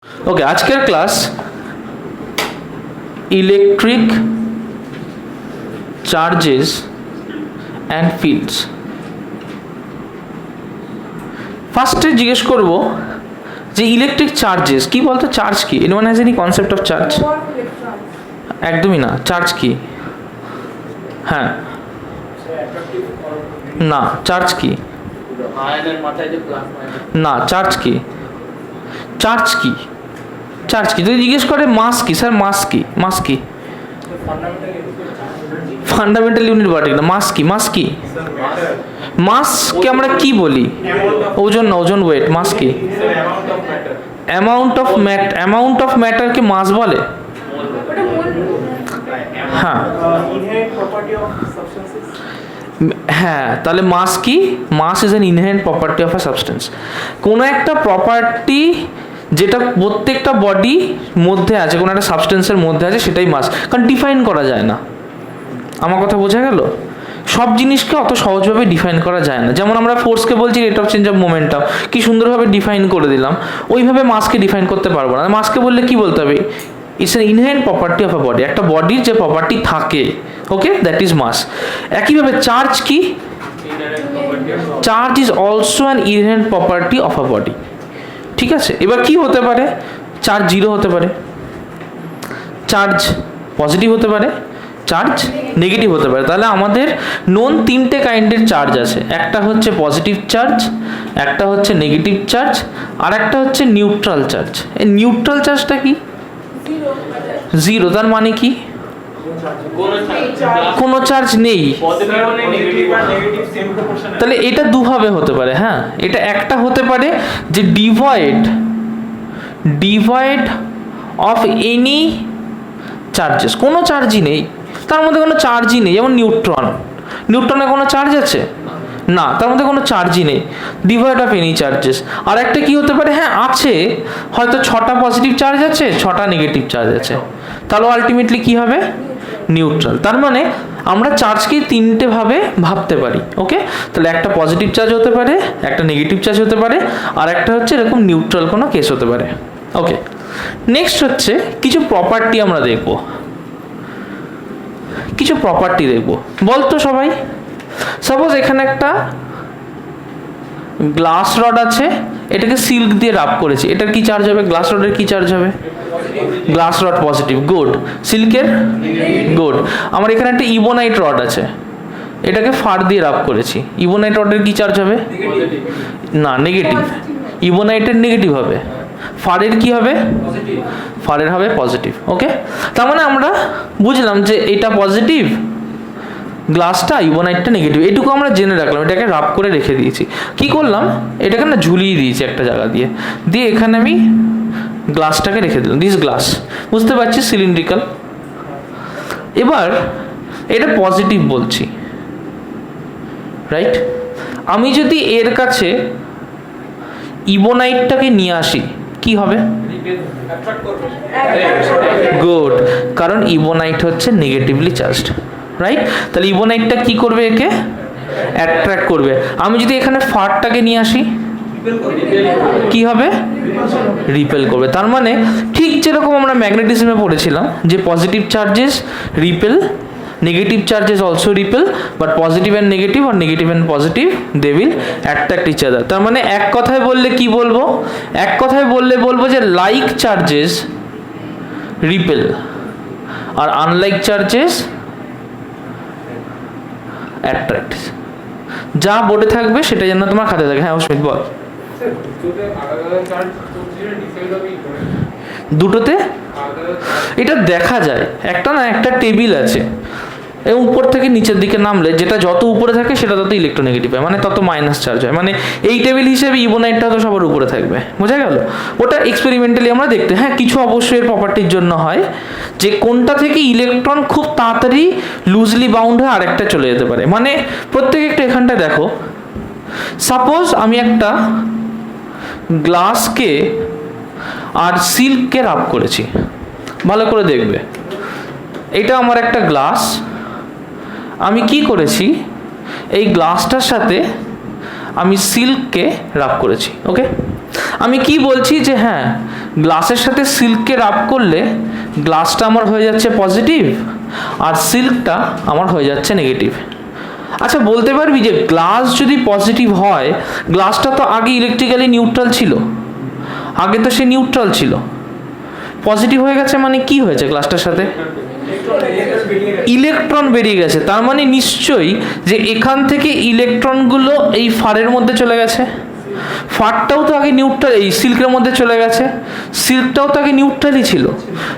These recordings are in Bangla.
ওকে, আজকের class electric charges and fields. ফার্স্টে জিজ্ঞেস করব যে ইলেকট্রিক চার্জেস কি বলতো, চার্জ কি? Anyone has any concept of charge? একদমই না। চার্জ কি? হ্যাঁ, না। চার্জ কি? না। চার্জ কি? চার্জ কি? চার্জ কি? যদি জিজ্ঞেস করে মাস কি, স্যার মাস কি? মাস কি? ফান্ডামেন্টাল ইউনিট বাটে না। মাস কি? মাস কি? মাসকে আমরা কি বলি? ওজন না, ওজন ওয়েট। মাস কি? অ্যামাউন্ট অফ ম্যাটারকে মাস বলে? হ্যাঁ হ্যাঁ, তাহলে মাস কি? Mass is an inherent property of a substance. কোনো একটা প্রপার্টি যেটা প্রত্যেকটা বডি মধ্যে আছে, কোনো একটা সাবস্টেন্সের মধ্যে আছে, সেটাই মাস। কারণ ডিফাইন করা যায় না। আমার কথা বোঝা গেল? সব জিনিসকে অত সহজভাবে ডিফাইন করা যায় না। যেমন আমরা ফোর্সকে বলছি rate of change of momentum, কি সুন্দরভাবে ডিফাইন করে দিলাম। ওইভাবে মাসকে ডিফাইন করতে পারবো না। মাসকে বললে কি বলতে হবে? It's an inherent property of a body. একটা বডির যে প্রপার্টি থাকে, ওকে, দ্যাট ইজ মাস। একইভাবে চার্জ কি? Charge is also an inherent property of a body. ঠিক আছে, এবার কি হতে পারে? চার্জ জিরো হতে পারে, চার্জ পজিটিভ হতে পারে, চার্জ নেগেটিভ হতে পারে। তাহলে আমাদের নোন তিনটে কাইন্ডের চার্জ আছে। একটা হচ্ছে পজিটিভ চার্জ, একটা হচ্ছে নেগেটিভ চার্জ, আর একটা হচ্ছে নিউট্রাল চার্জ। এই নিউট্রাল চার্জটা কি? জিরো। তার মানে কি? কোনো চার্জ নেই। তাহলে এটা দুভাবে হতে পারে। হ্যাঁ, এটা একটা হতে পারে যে ডিভয়েড অফ এনি চার্জেস, কোনো চার্জই নেই, তার মধ্যে কোনো চার্জই নেই। যেমন নিউট্রনে কোনো চার্জ আছে? না, তার মধ্যে কোনো চার্জই নেই। Devoid of any charges. আর একটা কি হতে পারে? হ্যাঁ আছে, হয়তো 6টা পজিটিভ চার্জ আছে, 6টা নেগেটিভ চার্জ আছে, তাহলে আলটিমেটলি কি হবে? নিউট্রাল। তার মানে আমরা চার্জকে তিনটে ভাবে ভাবতে পারি। ওকে, তাহলে একটা পজিটিভ চার্জ হতে পারে, একটা নেগেটিভ চার্জ হতে পারে, আর একটা হচ্ছে এরকম নিউট্রাল কোনো কেস হতে পারে। ওকে, নেক্সট হচ্ছে কিছু প্রপার্টি আমরা দেখব। কিছু প্রপার্টি দেখব, বলতো সবাই। সাপোজ এখানে একটা গ্লাস রড আছে, এটাকে সিল্ক দিয়ে রাব করেছি, এটার কি চার্জ হবে? গ্লাস রডের কি চার্জ হবে? Glass rod positive, good. সিল্কের? গুড। আমার এখানে একটা ইবোনাইট রড আছে, এটাকে ফার দিয়ে রাব করেছি, ইবোনাইট রডের কি চার্জ হবে? না, নেগেটিভ। ইবোনাইটের নেগেটিভ হবে, ফারের কি হবে? ফারের হবে পজিটিভ। ওকে, তার মানে আমরা বুঝলাম যে এটা পজিটিভ, গ্লাসটা, ইবোনাইটটা নেগেটিভ। এটুকু আমরা জেনে রাখলাম, এটাকে রাব করে রেখে দিয়েছি। কি করলাম? এটাকে না ঝুলিয়ে দিয়েছি একটা জায়গা দিয়ে, এখানে আমি গ্লাসটাকে রেখে দিলাম। দিস গ্লাস, বুঝতে পারছি, সিলিন্ড্রিক্যাল। এবার এটা পজিটিভ বলছি, রাইট? আমি যদি এর কাছে ইবোনাইটটাকে নিয়ে আসি, কি হবে? গুড, কারণ ইবোনাইট হচ্ছে নেগেটিভলি চার্জড, রাইট? তাহলে ইবোনাইটটা কি করবে? একে অ্যাট্রাক্ট করবে। আমি যদি এখানে ফারটাকে নিয়ে আসি, কি হবে? রিপেল করবে। তার মানে ঠিক যেরকম আমরা ম্যাগনেটিজমে পড়েছিলাম যে positive charges repel, negative charges also repel, but positive and negative আর negative and positive they will attract each other. তার মানে এক কথায় বললে কি বলবো? এক কথায় বলবো যে লাইক চার্জেস রিপেল আর আনলাইক চার্জেস অ্যাট্রাক্ট। যা বোর্ডে থাকবে সেটা যেন তোমার খাতে থাকে। হ্যাঁ অস্মিত বল। দুটোতে এটা দেখা যায়। একটা টেবিল আছে, এবং উপর থেকে নিচের দিকে নামলে যেটা যত উপরে থাকে সেটা তত ইলেকট্রোনেগেটিভ হয়, মানে তত মাইনাস চার্জ হয়। মানে এই টেবিল হিসেবে ইবোনাইটটা তো সবার উপরে থাকবে, বোঝা গেল? ওটা এক্সপেরিমেন্টালি আমরা দেখতে। হ্যাঁ, কিছু অবশ্যই এর প্রপার্টির জন্য হয় যে কোনটা থেকে ইলেকট্রন খুব তাড়াতাড়ি লুজলি বাউন্ড হয়ে আরেকটা চলে যেতে পারে। মানে প্রত্যেক একটু এখানটা দেখো, সাপোজ আমি একটা গ্লাসকে আর সিল্ককে রাব করেছি, ভালো করে দেখবে। এটা আমার একটা গ্লাস, আমি কি করেছি? এই গ্লাসটার সাথে আমি সিল্ককে রাব করেছি। ওকে, আমি কি বলছি যে হ্যাঁ গ্লাসের সাথে সিল্ককে রাব করলে গ্লাসটা আমার হয়ে যাচ্ছে পজিটিভ আর সিল্কটা আমার হয়ে যাচ্ছে নেগেটিভ। আচ্ছা বলতে পারবি যে গ্লাস যদি পজিটিভ হয়, গ্লাসটা তো আগে ইলেকট্রিক্যালি নিউট্রাল ছিল, আগে তো সে নিউট্রাল ছিল, পজিটিভ হয়ে গেছে মানে কি হয়েছে গ্লাসটার সাথে? ইলেকট্রন বেরিয়ে গেছে। তার মানে নিশ্চয়ই যে এখান থেকে ইলেকট্রনগুলো এই ফারের মধ্যে চলে গেছে, ফারটাও তো আগে নিউট্রাল, এই সিল্কের মধ্যে চলে গেছে, সিল্কটাও তো আগে নিউট্রালই ছিল।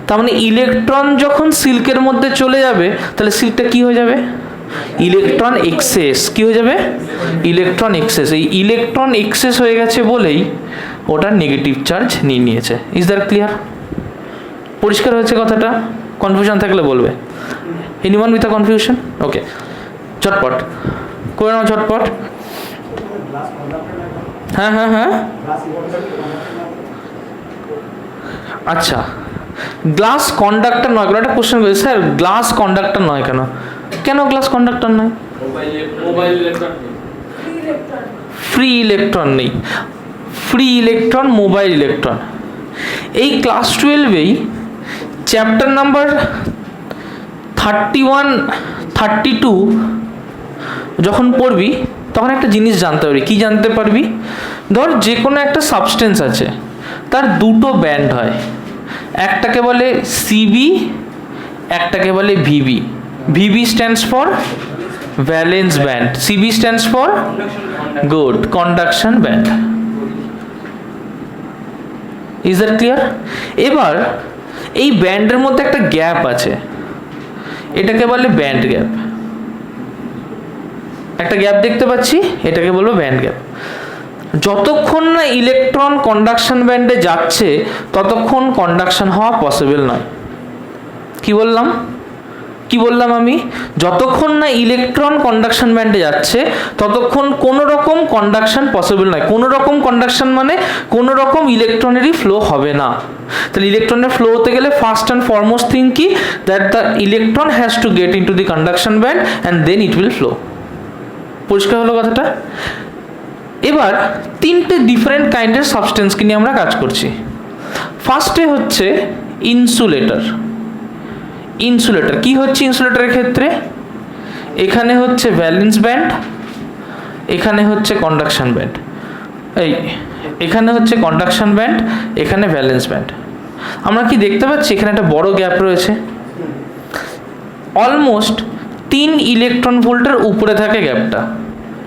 তার মানে ইলেকট্রন যখন সিল্কের মধ্যে চলে যাবে তাহলে সিল্কটা কি হয়ে যাবে? Electron excess. কি হয়ে যাবে? Electron excess. এই ইলেকট্রন এক্সেস হয়ে গেছে বলেই ওটা নেগেটিভ চার্জ নিয়ে নিয়েছে। Is that clear? পরিষ্কার হয়েছে কথাটা? কনফিউশন থাকলে বলবে। Anyone with a confusion? Okay, ঝটপট করে নাও, ঝটপট। হ্যাঁ হ্যাঁ হ্যাঁ, আচ্ছা গ্লাস কন্ডাক্টর নয় কেন? একটা কোশ্চেন করেছে স্যার, গ্লাস কন্ডাক্টর নয় কেন? কেন গ্লাস কন্ডাক্টর নয়? ফ্রি ইলেকট্রন নেই। Free electron, mobile electron. এই ক্লাস 12-এই চ্যাপ্টার নাম্বার 31, 32 যখন পড়বি তখন একটা জিনিস জানতে পারবি। কি জানতে পারবি? ধর যে কোনো একটা সাবস্টেন্স আছে, তার দুটো ব্যান্ড হয়, একটাকে বলে সিবি, একটাকে বলে VB. VB stands for valence band, CB stands for good conduction band. Is that clear? এবার এই ব্যান্ডের মধ্যে একটা গ্যাপ আছে, এটাকে বলে ব্যান্ড গ্যাপ। একটা গ্যাপ দেখতে পাচ্ছি, এটাকে বলবো ব্যান্ড গ্যাপ। যতক্ষণ না ইলেকট্রন কন্ডাকশন ব্যান্ডে যাচ্ছে ততক্ষণ কন্ডাকশন হওয়া পসিবল নয়। কি বললাম? কি বললাম আমি? যতক্ষণ না ইলেকট্রন কন্ডাকশন ব্যান্ডে যাচ্ছে ততক্ষণ কোনো রকম কন্ডাকশন পসিবল নয়। কোনো রকম কন্ডাকশন মানে কোনো রকম ইলেকট্রনেরই ফ্লো হবে না। তাহলে ইলেকট্রনের ফ্লো হতে গেলে ফার্স্ট অ্যান্ড ফরমোস্ট থিং কি? That the electron has to get into the conduction band and then it will flow. পরিষ্কার হলো কথাটা? এবার তিনটে ডিফারেন্ট কাইন্ডের সাবস্টেন্সকে নিয়ে আমরা কাজ করছি। ফার্স্টে হচ্ছে ইনসুলেটর। ইনসুলেটর কি হচ্ছে? ইনসুলেটরের ক্ষেত্রে এখানে হচ্ছে ভ্যালেন্স ব্যান্ড, এখানে হচ্ছে কন্ডাকশন ব্যান্ড। এখানে হচ্ছে কন্ডাকশন ব্যান্ড, এখানে ভ্যালেন্স ব্যান্ড। আমরা কি দেখতে পাচ্ছি এখানে একটা বড় গ্যাপ রয়েছে, অলমোস্ট 3 ইলেকট্রন ভোল্টের উপরে থাকে গ্যাপটা।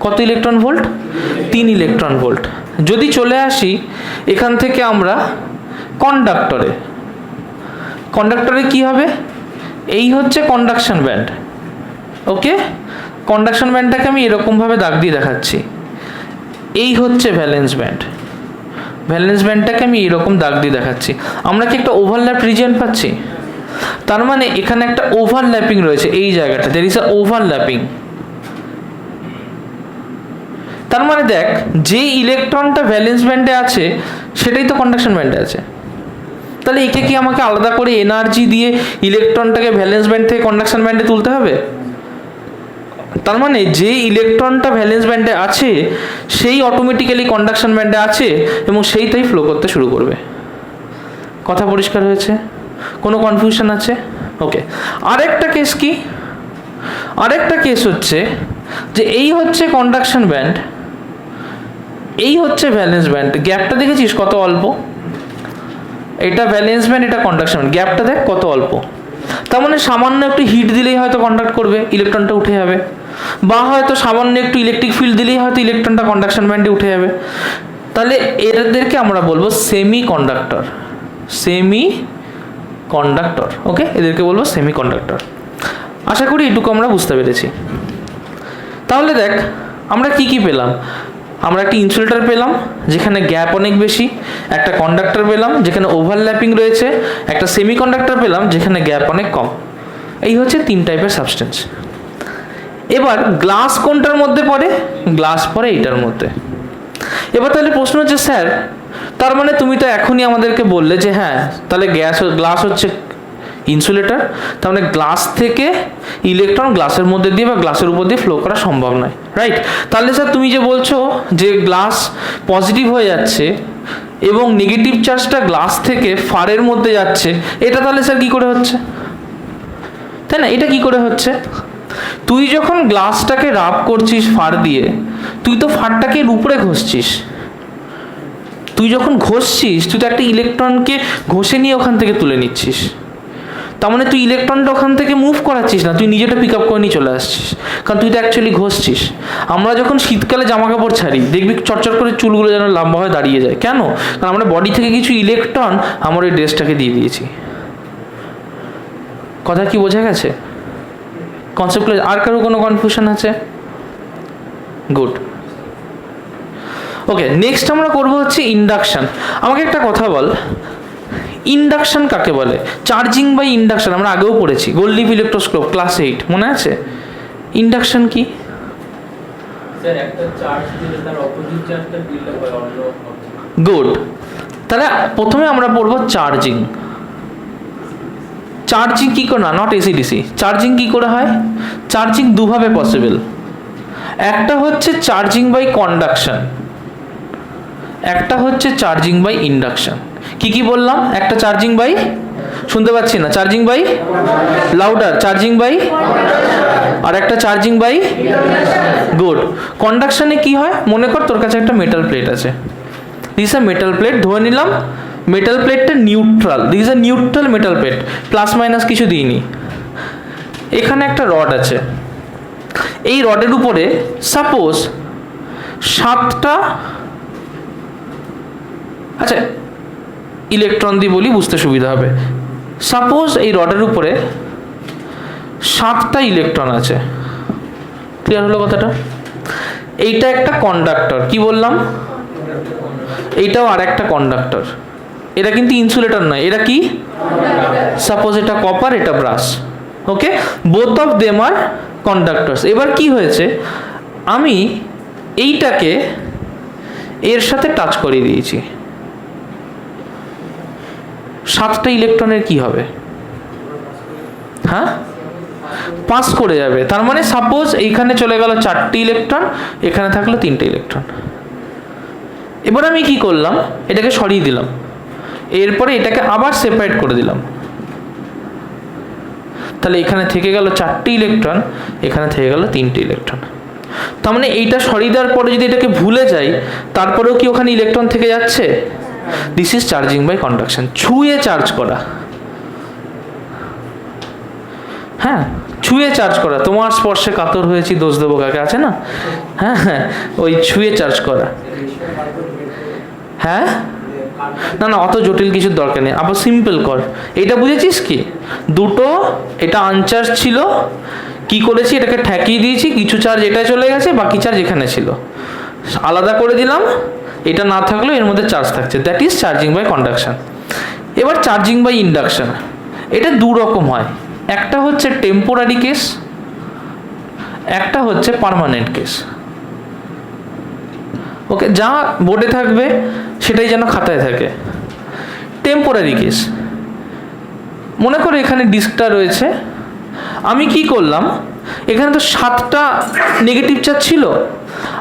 কত ইলেকট্রন ভোল্ট? 3 electron volt. যদি চলে আসি এখান থেকে আমরা কন্ডাক্টরে, কন্ডাক্টরে কি হবে? এই হচ্ছে কন্ডাকশন ব্যান্ড। ওকে, কন্ডাকশন ব্যান্ডটাকে আমি এরকমভাবে দাগ দিয়ে দেখাচ্ছি। এই হচ্ছে ভ্যালেন্স ব্যান্ড। ভ্যালেন্স ব্যান্ডটাকে আমি এরকম দাগ দিয়ে দেখাচ্ছি। আমরা কি একটা ওভারল্যাপ রিজিয়ন পাচ্ছি? তার মানে এখানে একটা ওভারল্যাপিং রয়েছে, এই জায়গাটা দেয়ার ইজ আ ওভারল্যাপিং। তার মানে দেখ, যে ইলেকট্রনটা ভ্যালেন্স ব্যান্ডে আছে সেটাই তো কন্ডাকশন ব্যান্ডে আছে। তাহলে একে কি আমাকে আলাদা করে এনার্জি দিয়ে ইলেকট্রনটাকে ভ্যালেন্স ব্যান্ড থেকে কন্ডাকশন ব্যান্ডে তুলতে হবে? তার মানে যে ইলেকট্রনটা ভ্যালেন্স ব্যান্ডে আছে সেই অটোমেটিক্যালি কন্ডাকশন ব্যান্ডে আছে এবং সেইটাই ফ্লো করতে শুরু করবে। কথা পরিষ্কার হয়েছে? কোনো কনফিউশন আছে? ওকে, আরেকটা কেস কি? আরেকটা কেস হচ্ছে যে এই হচ্ছে কন্ডাকশন ব্যান্ড, এই হচ্ছে ভ্যালেন্স ব্যান্ড। গ্যাপটা দেখেছিস কত অল্প? এটা ভ্যালেন্স ব্যান্ড, এটা কন্ডাকশন ব্যান্ড। গ্যাপটা দেখ কত অল্প। তার মানে সামান্য একটু হিট দিলেই হয়তো কন্ডাক্ট করবে, ইলেকট্রনটা উঠে যাবে, বা হয়তো সামান্য একটু ইলেকট্রিক ফিল্ড দিলেই হয়তো ইলেকট্রনটা কন্ডাকশন ব্যান্ডে উঠে যাবে। তাহলে এদেরকে আমরা বলবো সেমি কন্ডাক্টর। সেমি কন্ডাক্টর, ওকে, এদেরকে বলবো সেমি কন্ডাক্টর। আশা করি এটুকু আমরা বুঝতে পেরেছি। তাহলে দেখ আমরা কি কি পেলাম? আমরা একটা ইনসুলেটর পেলাম যেখানে গ্যাপ অনেক বেশি, একটা কন্ডাক্টর পেলাম যেখানে ওভারল্যাপিং রয়েছে, একটা সেমি কন্ডাক্টর পেলাম যেখানে গ্যাপ অনেক কম। এই হচ্ছে 3 টাইপের সাবস্টেন্স। এবার গ্লাস কোনটার মধ্যে পড়ে? গ্লাস পড়ে এইটার মধ্যে। এবার তাহলে প্রশ্ন হচ্ছে স্যার, তার মানে তুমি তো এখনই আমাদেরকে বললে যে হ্যাঁ তাহলে গ্লাস হচ্ছে ইনসুলেটর, তার মানে গ্লাস থেকে ইলেকট্রন গ্লাসের মধ্যে দিয়ে বা গ্লাসের উপর দিয়ে ফ্লো করা সম্ভব নয়, রাইট? তাহলে স্যার তুমি যে বলছো যে গ্লাস পজিটিভ হয়ে যাচ্ছে, এবং নেগেটিভ চার্জটা গ্লাস থেকে ফারের মধ্যে যাচ্ছে, এটা তাহলে স্যার কী করে হচ্ছে? তাই না, এটা কি করে হচ্ছে? তুই যখন গ্লাসটাকে রাব করছিস ফার দিয়ে, তুই তো ফারটাকে উপরে ঘষছিস। তুই যখন ঘষছিস তুই তো একটা ইলেকট্রনকে ঘষে নিয়ে ওখান থেকে তুলে নিচ্ছিস। তার মানে তুই ইলেকট্রনটা ওখান থেকে মুভ করাচ্ছিস না, তুই নিজেটা পিক আপ করে নিয়ে চলে আসছিস, কারণ তুই তো অ্যাকচুয়ালি ঘষছিস। আমরা যখন শীতকালে জামা কাপড় ছাড়ি দেখবি চটচট করে চুলগুলো যেন লম্বা হয়ে দাঁড়িয়ে যায়, কেন? কারণ আমরা বডি থেকে কিছু ইলেকট্রন আমার ওই ড্রেসটাকে দিয়ে দিয়েছি। কথা কি বোঝা গেছে? কনসেপ্ট আর কারো কোনো কনফিউশন আছে? গুড। ওকে, নেক্সট আমরা করব হচ্ছে ইন্ডাকশন। আমাকে একটা কথা বল, ইন্ডাকশন কাকে বলে? চার্জিং বাই ইন্ডাকশন আমরা আগেও পড়েছি, গোল্ডিভ ইলেকট্রোস্কোপ ক্লাস 8, মনে আছে? ইন্ডাকশন কি? স্যার একটা চার্জ দিলে তার অপোজিট চার্জটা বিল্ড হয় অন্য। গুড। তাহলে প্রথমে আমরা পড়ব চার্জিং। চার্জিং কি করে? না, নট এসিডিসি। চার্জিং কি করে হয়? চার্জিং দুভাবে পসিবল। একটা হচ্ছে চার্জিং বাই কন্ডাকশন, একটা হচ্ছে চার্জিং বাই ইন্ডাকশন। কি কি বললাম? একটা চার্জিং বাই, শুনতে পাচ্ছি না, charging by, louder, charging by, আর একটা চার্জিং বাই। গুড। কন্ডাকশনে কি হয়? মনে কর তোর কাছে একটা মেটাল প্লেট আছে, দিস এ মেটাল প্লেট, ধরে নিলাম মেটাল প্লেটটা neutral, this a neutral metal plate, plus minus কিছু দিইনি। এখানে একটা রড আছে, এই রডের উপরে সাপোজ 7টা, আচ্ছা ইলেকট্রন দিয়ে বলি বুঝতে সুবিধা হবে, সাপোজ এই রডের উপরে 7টা ইলেকট্রন আছে। ক্লিয়ার হলো কথাটা? এইটা একটা কন্ডাক্টর, কি বললাম? এইটাও আর একটা কন্ডাক্টর। এটা কিন্তু ইনসুলেটর নয়, এটা কি? সাপোজ এটা কপার, এটা brass. Okay, both of them are conductors. এবার কি হয়েছে, আমি এইটাকে এর সাথে টাচ করিয়ে দিয়েছি, 7টা ইলেকট্রনের কি হবে? হ্যাঁ, পাস করে যাবে। তার মানে সাপোজ এইখানে চলে গেল 4টি ইলেকট্রন, এখানে থাকলো 3টে ইলেকট্রন। এবার আমি কি করলাম, এটাকে সরিয়ে দিলাম, এরপরে এটাকে আবার সেপারেট করে দিলাম, তাহলে এখানে থেকে গেল 4টি ইলেকট্রন, এখানে থেকে গেল 3টে ইলেকট্রন। তার মানে এইটা সরিয়ে দেওয়ার পরে যদি এটাকে ভুলে যাই, তারপরেও কি ওখানে ইলেকট্রন থেকে যাচ্ছে? This is charging by conduction. ছুঁয়ে চার্জ করা, হ্যাঁ ছুঁয়ে চার্জ করা। তোমার স্পর্শে কাতর হয়েছি দোষ দেবো কাকে, আছে না? হ্যাঁ হ্যাঁ, ওই ছুঁয়ে চার্জ করা। হ্যাঁ, না না, অত জটিল কিছুর দরকার নেই, আবার সিম্পল কর। এটা বুঝেছিস কি? দুটো, এটা আনচার্জ ছিল, কি করেছি, এটাকে ঠেকিয়ে দিয়েছি, কিছু চার্জ এটায় চলে গেছে, বাকি চার্জ এখানে ছিল, আলাদা করে দিলাম, এটা না থাকলেও এর মধ্যে চার্জ থাকছে, that is charging by conduction. এবার চার্জিং বাই ইন্ডাকশন, এটা দু রকম হয়, একটা হচ্ছে টেম্পোরারি কেস, একটা হচ্ছে পার্মানেন্ট কেস। ওকে, যা বোর্ডে থাকবে সেটাই যেন খাতায় থাকে। টেম্পোরারি কেস, মনে করো এখানে ডিস্কটা রয়েছে, আমি কি করলাম, এখানে তো 7টা নেগেটিভ চার্জ ছিল,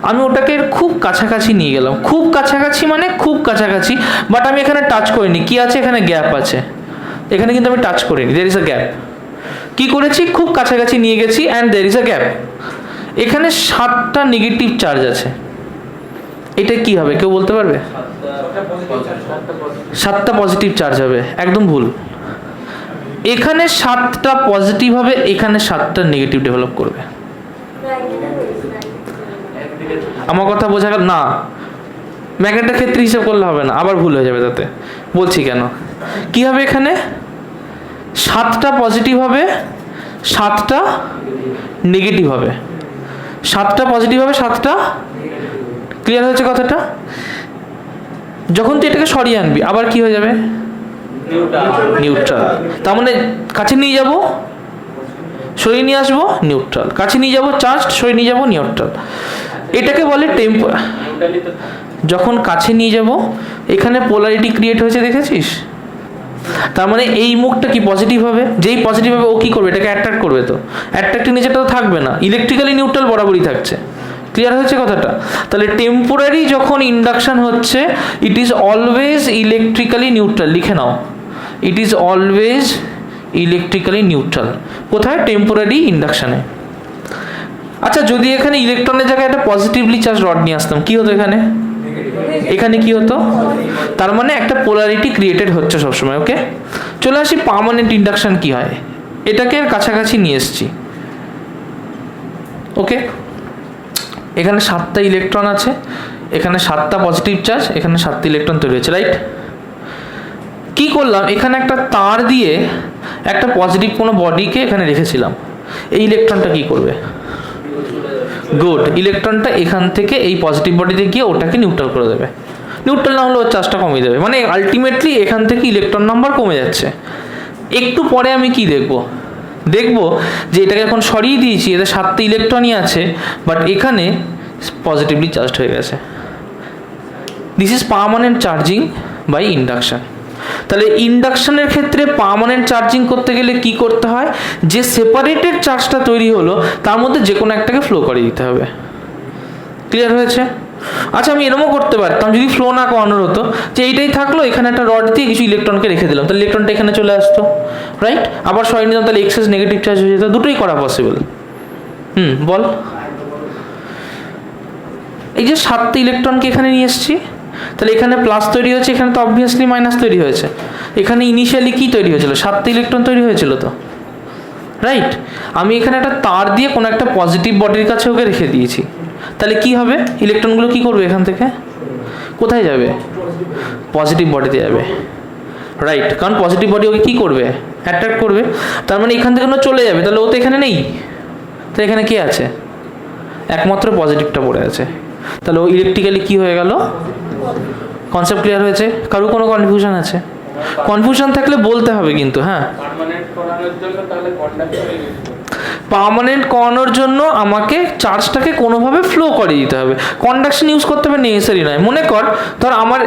আমি ওটাকে খুব কাছাকাছি নিয়ে গেলাম, খুব কাছাকাছি মানে খুব কাছাকাছি, বাট আমি এখানে টাচ করিনি। কি আছে এখানে? গ্যাপ আছে, এখানে কিন্তু আমি টাচ করিনি, দেয়ার ইজ আ গ্যাপ। কি করেছি? খুব কাছাকাছি নিয়ে গেছি and there is a gap. এখানে 7টা নেগেটিভ চার্জ আছে, এটা কি হবে কেউ বলতে পারবে? 7টা পজিটিভ চার্জ হবে, একদম ভুল। এখানে 7টা পজিটিভ হবে, এখানে 7টা নেগেটিভ ডেভেলপ করবে। আমার কথা বোঝা গেল না? ম্যাগনেটের ক্ষেত্রে হিসাব করলে হবে না, আবার ভুল হয়ে যাবে তাতে। বলছি কেন, কি হবে, এখানে 7টা পজিটিভ হবে, 7টা নেগেটিভ হবে, 7টা পজিটিভ হবে, 7টা। ক্লিয়ার হয়েছে কথাটা? যখন তুই এটাকে সরিয়ে আনবি আবার কি হয়ে যাবে? নিউট্রাল। তার মানে কাছে নিয়ে যাব, সরিয়ে নিয়ে আসবো, নিউট্রাল। কাছে নিয়ে যাব চার্জ, সরিয়ে নিয়ে যাব, নিউট্রাল। এটাকে বলে যখন কাছে নিয়ে যাব এখানে পোলারিটি ক্রিয়েট হয়েছে, দেখেছিস? তার মানে এই মুখটা কি পজিটিভ হবে, যেই পজিটিভ হবে ও কি করবে, এটাকে অ্যাট্রাক্ট করবে, তো অ্যাট্রাক্টিভ নেচারটা তো থাকবে না, ইলেকট্রিক্যালি নিউট্রাল বরাবরই থাকছে। ক্লিয়ার হয়েছে কথাটা? তাহলে টেম্পোরারি যখন ইন্ডাকশন হচ্ছে, it is always electrically neutral. লিখে নাও, it is always electrically neutral. কোথায়? টেম্পোরারি ইন্ডাকশনে। আচ্ছা, যদি এখানে ইলেকট্রনের জায়গায় একটা পজিটিভলি চার্জ রড নিয়ে আসতাম, কি হতো এখানে? এখানে কি হতো? তার মানে একটা পোলারিটি ক্রিয়েটেড হচ্ছে সবসময়। ওকে, চলে আসি পার্মানেন্ট ইন্ডাকশন কি হয়, এটাকে কাছাকাছি নিয়ে এসছি। ওকে, এখানে 7টা ইলেকট্রন আছে, এখানে 7টা পজিটিভ চার্জ, এখানে 7টা ইলেকট্রন তৈরি হচ্ছে, রাইট? কি করলাম, এখানে একটা তার দিয়ে একটা পজিটিভ কোনো বডিকে এখানে রেখেছিলাম। এই ইলেকট্রনটা কি করবে? গুড, ইলেকট্রনটা এখান থেকে এই পজিটিভ বডিতে গিয়ে ওটাকে নিউট্রাল করে দেবে। নিউট্রাল না হলে ওর চার্জটা কমিয়ে দেবে, মানে আলটিমেটলি এখান থেকে ইলেকট্রন নাম্বার কমে যাচ্ছে। একটু পরে আমি কি দেখবো যে এটাকে এখন সরিয়ে দিয়েছি, এতে 7টা ইলেকট্রনই আছে, বাট এখানে পজিটিভলি চার্জড হয়ে গেছে। This is permanent charging by induction. তাহলে ইন্ডাকশনের ক্ষেত্রে পার্মানেন্ট চার্জিং করতে গেলে কি করতে হয়? যে সেপারেটেড চার্জটা তৈরি হলো তার মধ্যে যে কোনো একটাকে ফ্লো করে দিতে হবে। ক্লিয়ার হয়েছে? আচ্ছা, আমি এরকমও করতে পারতাম, যদি ফ্লো না করানোর হতো, যে এইটাই থাকলো, এখানে একটা রড দিয়ে কিছু ইলেকট্রনকে রেখে দিলাম, তাহলে ইলেকট্রনটা এখানে চলে আসতো, রাইট? আবার সরিয়ে নিলাম, তাহলে এক্সেস নেগেটিভ চার্জ হয়ে যেত। দুটোই করা পসিবল। বল। এই যে 7টা ইলেকট্রনকে এখানে নিয়ে এসেছি, তাহলে এখানে প্লাস তৈরি হয়েছে, এখানে তো অবভিয়াসলি মাইনাস তৈরি হয়েছে। এখানে ইনিশিয়ালি কি তৈরি হয়েছিল? 7টা ইলেকট্রন তৈরি হয়েছিল তো, রাইট? আমি এখানে একটা তার দিয়ে কোনো একটা পজিটিভ বডির কাছে ওকে রেখে দিয়েছি, তাহলে কি হবে? ইলেকট্রনগুলো কি করবে? এখান থেকে কোথায় যাবে? পজিটিভ বডিতে যাবে, রাইট? কারণ পজিটিভ বডি ওকে কি করবে? অ্যাট্রাক্ট করবে। তার মানে এখান থেকে চলে যাবে, তাহলে ও তো এখানে নেই, তো এখানে কে আছে? একমাত্র পজিটিভটা পড়ে আছে, তাহলে ও ইলেকট্রিক্যালি কি হয়ে গেল? কনসেপ্ট ক্লিয়ার হয়েছে? কারো কোনো কনফিউশন আছে? কনফিউশন থাকলে বলতে হবে কিন্তু। হ্যাঁ, পার্মানেন্ট করানোর জন্য আমাকে চার্জটাকে কোনোভাবে ফ্লো করে দিতে হবে। কন্ডাকশন ইউজ করতে হবে নেসেসারি নয়। মনে কর, ধর আমার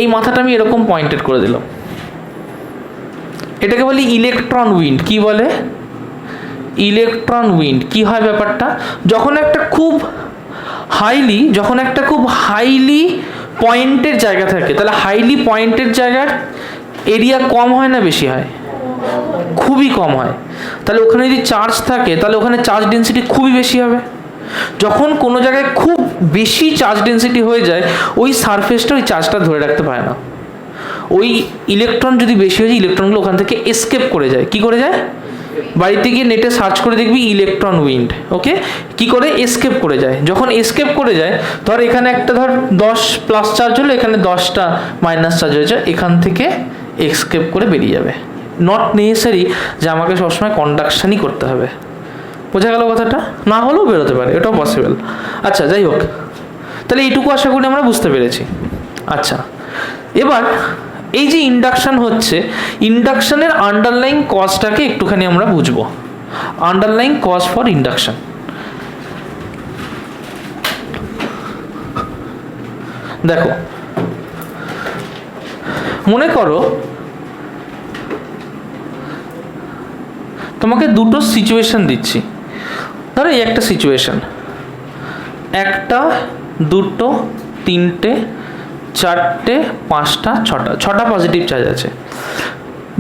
এই মাথাটা আমি এরকম পয়েন্টেড করে দিলাম, এটাকে বলি ইলেকট্রন উইন্ড। কি বলে? Electron wind. কি হয় ব্যাপারটা? যখন একটা খুব হাইলি পয়েন্টের জায়গা থাকে, তাহলে হাইলি পয়েন্টের জায়গার এরিয়া কম হয় না বেশি হয়? খুবই কম হয়। তাহলে ওখানে যদি চার্জ থাকে, তাহলে ওখানে চার্জ ডেন্সিটি খুবই বেশি হবে। যখন কোনো জায়গায় খুব বেশি চার্জ ডেন্সিটি হয়ে যায়, ওই সারফেসটা ওই চার্জটা ধরে রাখতে পারে না। ওই ইলেকট্রন যদি বেশি হয়ে যায়, ইলেকট্রনগুলো ওখান থেকে এসকেপ করে যায়। কি করে যায়? বাড়িতে গিয়ে নেটে সার্চ করে দেখবি ইলেকট্রন উইন্ড। ওকে, কি করে? এসকেপ করে যায়। যখন এসকেপ করে যায়, ধর এখানে একটা 10 প্লাস চার্জ হলো, এখানে 10টা মাইনাস চার্জ হয়ে যায়, এখান থেকে এসকেপ করে বেরিয়ে যাবে। নট নেসেসারি যে আমাকে সবসময় কন্ডাকশনই করতে হবে। বোঝা গেল কথাটা? না হলেও বেরোতে পারে, এটাও পসিবল। আচ্ছা, যাই হোক, তাহলে এইটুকু আশা করি আমরা বুঝতে পেরেছি। আচ্ছা, এবার এই যে ইন্ডাকশন হচ্ছে, ইন্ডাকশনের আন্ডারলাইং কজটাকে একটুখানি আমরা বুঝবো। Underlying cause for induction. দেখো, মনে করো তোমাকে দুটো সিচুয়েশন দিচ্ছি। ধরো এই একটা সিচুয়েশন, 1টা 2টো 3টে 4টে 5টা 6টা পজিটিভ চার্জ আছে।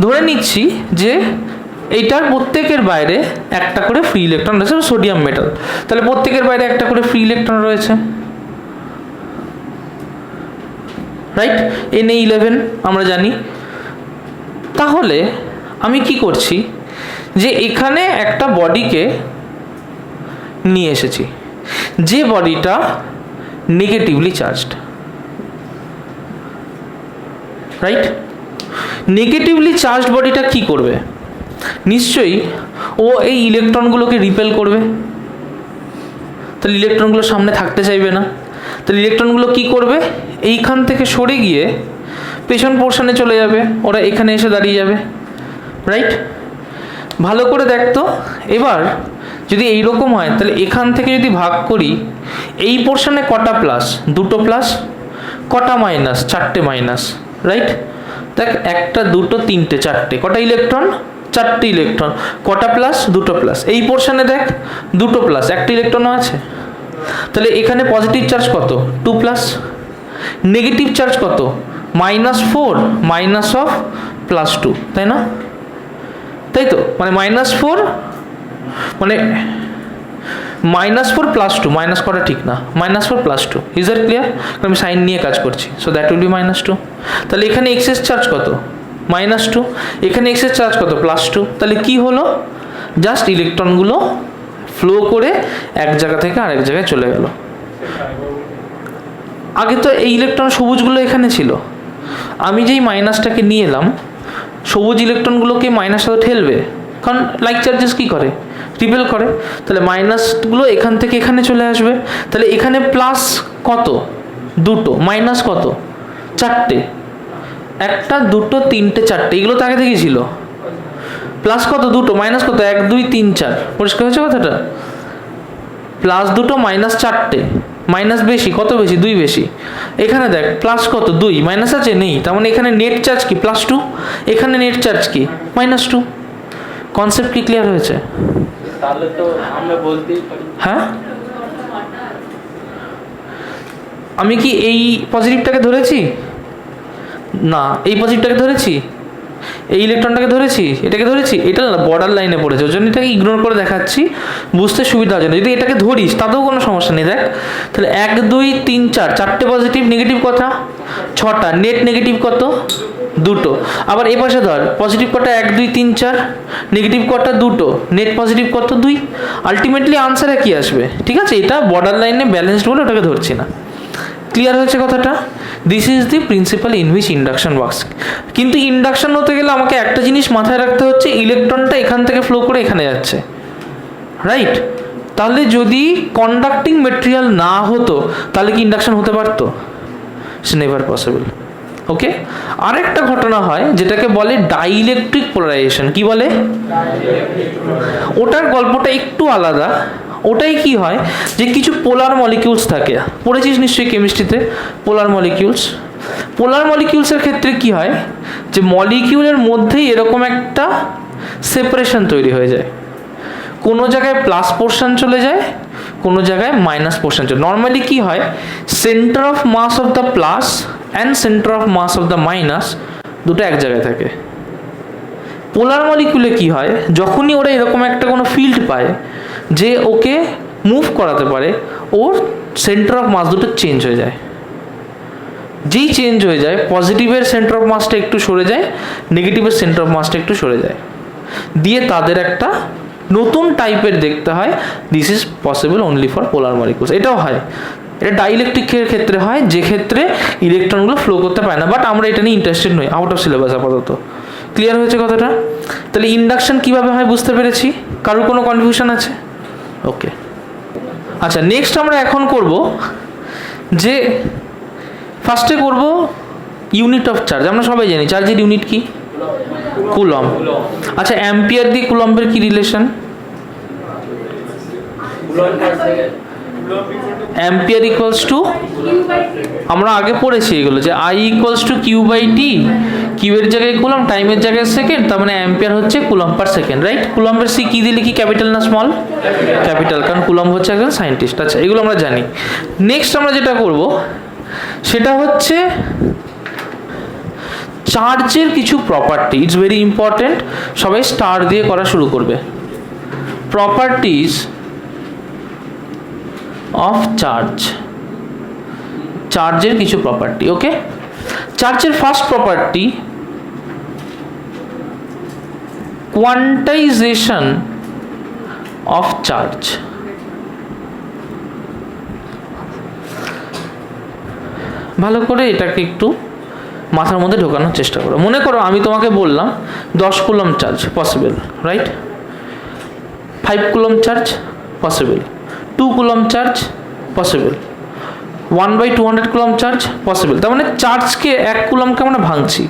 ধরে নিচ্ছি যে এইটার প্রত্যেকের বাইরে একটা করে ফ্রি ইলেকট্রন রয়েছে, সোডিয়াম মেটাল, তাহলে প্রত্যেকের বাইরে একটা করে ফ্রি ইলেকট্রন রয়েছে, রাইট? Na11 আমরা জানি। তাহলে আমি কি করছি, যে এখানে একটা বডিকে নিয়ে এসেছি, যে বডিটা negatively charged, right? Negatively charged বডিটা কি করবে? নিশ্চয়ই ও এই ইলেকট্রনগুলোকে রিপেল করবে, তাহলে ইলেকট্রনগুলো সামনে থাকতে চাইবে না। তাহলে ইলেকট্রনগুলো কি করবে? এইখান থেকে সরে গিয়ে পেছন পোর্শনে চলে যাবে, ওরা এখানে এসে দাঁড়িয়ে যাবে, রাইট? ভালো করে দেখতো। এবার যদি এইরকম হয়, তাহলে এখান থেকে যদি ভাগ করি, এই পোর্শনে কটা প্লাস? 2টো প্লাস। কটা মাইনাস? 4টে মাইনাস, রাইট? দেখ, 1টা 2টো 3টে 4টে, কটা ইলেকট্রন? চারটে ইলেকট্রন, কটা প্লাস? দুটো প্লাস। এই পোর্শনে দেখ দুটো প্লাস, একটা ইলেকট্রনও আছে। তাহলে এখানে পজিটিভ চার্জ কত? 2 প্লাস। নেগেটিভ চার্জ কত? -4 মাইনাস অফ +2, তাই না? তাই তো, মানে -4 মানে -4 +2, মাইনাস করা ঠিক না, -4 +2। Is that clear? আমি সাইন নিয়ে কাজ করছি, সো দ্যাট উইল বি -2। তাহলে এখানে এক্সেস চার্জ কত? -2। এখানে এক্সেস চার্জ কত? +2। তাহলে কি হলো? জাস্ট ইলেকট্রনগুলো ফ্লো করে এক জায়গা থেকে আরেক জায়গায় চলে গেল। আগে তো এই ইলেকট্রন সবুজগুলো এখানে ছিল, আমি যেই মাইনাসটাকে নিয়ে এলাম, সবুজ ইলেকট্রনগুলোকে মাইনাসটা ঠেলবে, কারণ লাইক চার্জেস কী করে? রিপেল করে। তাহলে মাইনাসগুলো এখান থেকে এখানে চলে আসবে। তাহলে এখানে প্লাস কত? দুটো। মাইনাস কত? চারটে। একটা, দুটো, তিনটে, চারটে, এগুলো তো আগে থেকেই ছিল। প্লাস কত? দুটো। মাইনাস কত? 1 2 3 4। পরিষ্কার হয়েছে কথাটা? প্লাস দুটো, মাইনাস চারটে। মাইনাস বেশি, কত বেশি? 2 বেশি। এখানে দেখ প্লাস কত? 2। মাইনাস আছে? নেই। তার মানে এখানে নেট চার্জ কি? +2। এখানে নেট চার্জ কি? -2। কনসেপ্ট কি ক্লিয়ার হয়েছে? তাহলে তো আমরা বলতেই পারি, হ্যাঁ, আমি কি এই পজিটিভটাকে ধরেছি? না, এই পজিটিভটাকে ধরেছি, এই ইলেকট্রনটাকে ধরেছি, এটাকে ধরেছি। এটা না বর্ডার লাইনে পড়েছে, ওই জন্য এটাকে ইগনোর করে দেখাচ্ছি, বুঝতে সুবিধা হয়। যদি এটাকে ধরিস তাতেও কোনো সমস্যা নেই। দেখ তাহলে 1 2 3 4, চারটে পজিটিভ। নেগেটিভ কত? 6টা। নেট নেগেটিভ কত? দুটো। আবার এ পাশে ধর পজিটিভ কটা? 1 2 3 4। নেগেটিভ কটা? দুটো। নেট পজিটিভ কত? 2। আলটিমেটলি আনসারে কি আসবে? ঠিক আছে, এটা বর্ডার লাইনে ব্যালেন্সড বলে ওটাকে ধরছি না। ক্লিয়ার হয়েছে কথাটা? This is the principal in which induction works. কিন্তু ইন্ডাকশন হতে গেলে আমাকে একটা জিনিস মাথায় রাখতে হচ্ছে, ইলেকট্রনটা এখান থেকে ফ্লো করে এখানে যাচ্ছে, রাইট? তাহলে যদি কন্ডাক্টিং মেটেরিয়াল না হতো তাহলে কি ইন্ডাকশন হতে পারতো? It's never possible. ওকে, আরেকটা ঘটনা হয় যেটাকে বলে ডাইইলেকট্রিক পোলারাইজেশন। কি বলে? ওটার গল্পটা একটু আলাদা। ওটাই কি হয় যে কিছু পোলার মলিকিউলস থাকে, পড়েছিস নিশ্চয়ই কেমিস্ট্রিতে পোলার মলিকিউলস। পোলার মলিকিউলসের ক্ষেত্রে কি হয় যে মলিকিউলের মধ্যেই এরকম একটা সেপারেশন তৈরি হয়ে যায়, কোনো জায়গায় প্লাস পোর্শন চলে যায়, কোনো জায়গায় মাইনাস পোর্শন চলে। নর্মালি কি হয়, centre of mass of the plus and centre of mass of the minus দুটো এক জায়গায় থাকে। পোলার মলিকিউলে কি হয়, যখনই ওরা এরকম একটা কোনো ফিল্ড পায় যে ওকে মুভ করাতে পারে, ওর সেন্টার অফ মাস দুটো চেঞ্জ হয়ে যায়। যেই চেঞ্জ হয়ে যায়, পজিটিভের সেন্টার অফ মাসটা একটু সরে যায়, নেগেটিভের সেন্টার অফ মাসটা একটু সরে যায়, দিয়ে তাদের একটা নতুন টাইপের দেখতে হয়। This is possible only for polar molecules. এটাও হয়, এটা ডাইইলেকট্রিকের ক্ষেত্রে হয়, যে ক্ষেত্রে ইলেকট্রনগুলো ফ্লো করতে পারে না। বাট আমরা এটা নিয়ে ইন্টারেস্টেড নই, আউট অফ সিলেবাস আপাতত। ক্লিয়ার হয়েছে কথাটা? তাহলে ইন্ডাকশন কিভাবে হয় বুঝতে পেরেছি? কারোর কোনো কনফিউশন আছে? ওকে, আচ্ছা, নেক্সট আমরা এখন করব যে ফার্স্টে করব ইউনিট অফ চার্জ। আমরা সবাই জানি চার্জের ইউনিট কি? কুলম। আচ্ছা, অ্যাম্পিয়ার দিয়ে কুলম্বের কি রিলেশন? অ্যাম্পিয়ার ইকুয়ালস টু, আমরা আগে পড়েছি এগুলো, যে আই ইকুয়ালস টু কিউ/টি। কিউয়ের জায়গায় কুলম, টাইমের জায়গায় সেকেন্ড, তার মানে অ্যাম্পিয়ার হচ্ছে কুলম পার সেকেন্ড, রাইট? কুলম্বের সি কি দিলে কি, ক্যাপিটাল না স্মল? ক্যাপিটাল, কারণ কুলম হচ্ছে একজন সায়েন্টিস্ট। আচ্ছা, এগুলো আমরা জানি। নেক্সট আমরা যেটা করব সেটা হচ্ছে চার্জের কিছু প্রপার্টি। ইটস ভেরি ইম্পর্টেন্ট, সবাই স্টার দিয়ে করা শুরু করবে। প্রপার্টিজ অফ চার্জ, চার্জের কিছু প্রপার্টি। ওকে, চার্জের first property quantisation of charge. ভালো করে এটাকে একটু মাথার মধ্যে ঢোকানোর চেষ্টা করো। মনে করো আমি তোমাকে বললাম 10 coulomb charge possible, right? 5 coulomb charge possible, 2 coulomb charge possible, 1/200 coulomb charge possible. তার মানে চার্জকে 1 কুলমকে আমরা ভাঙছি,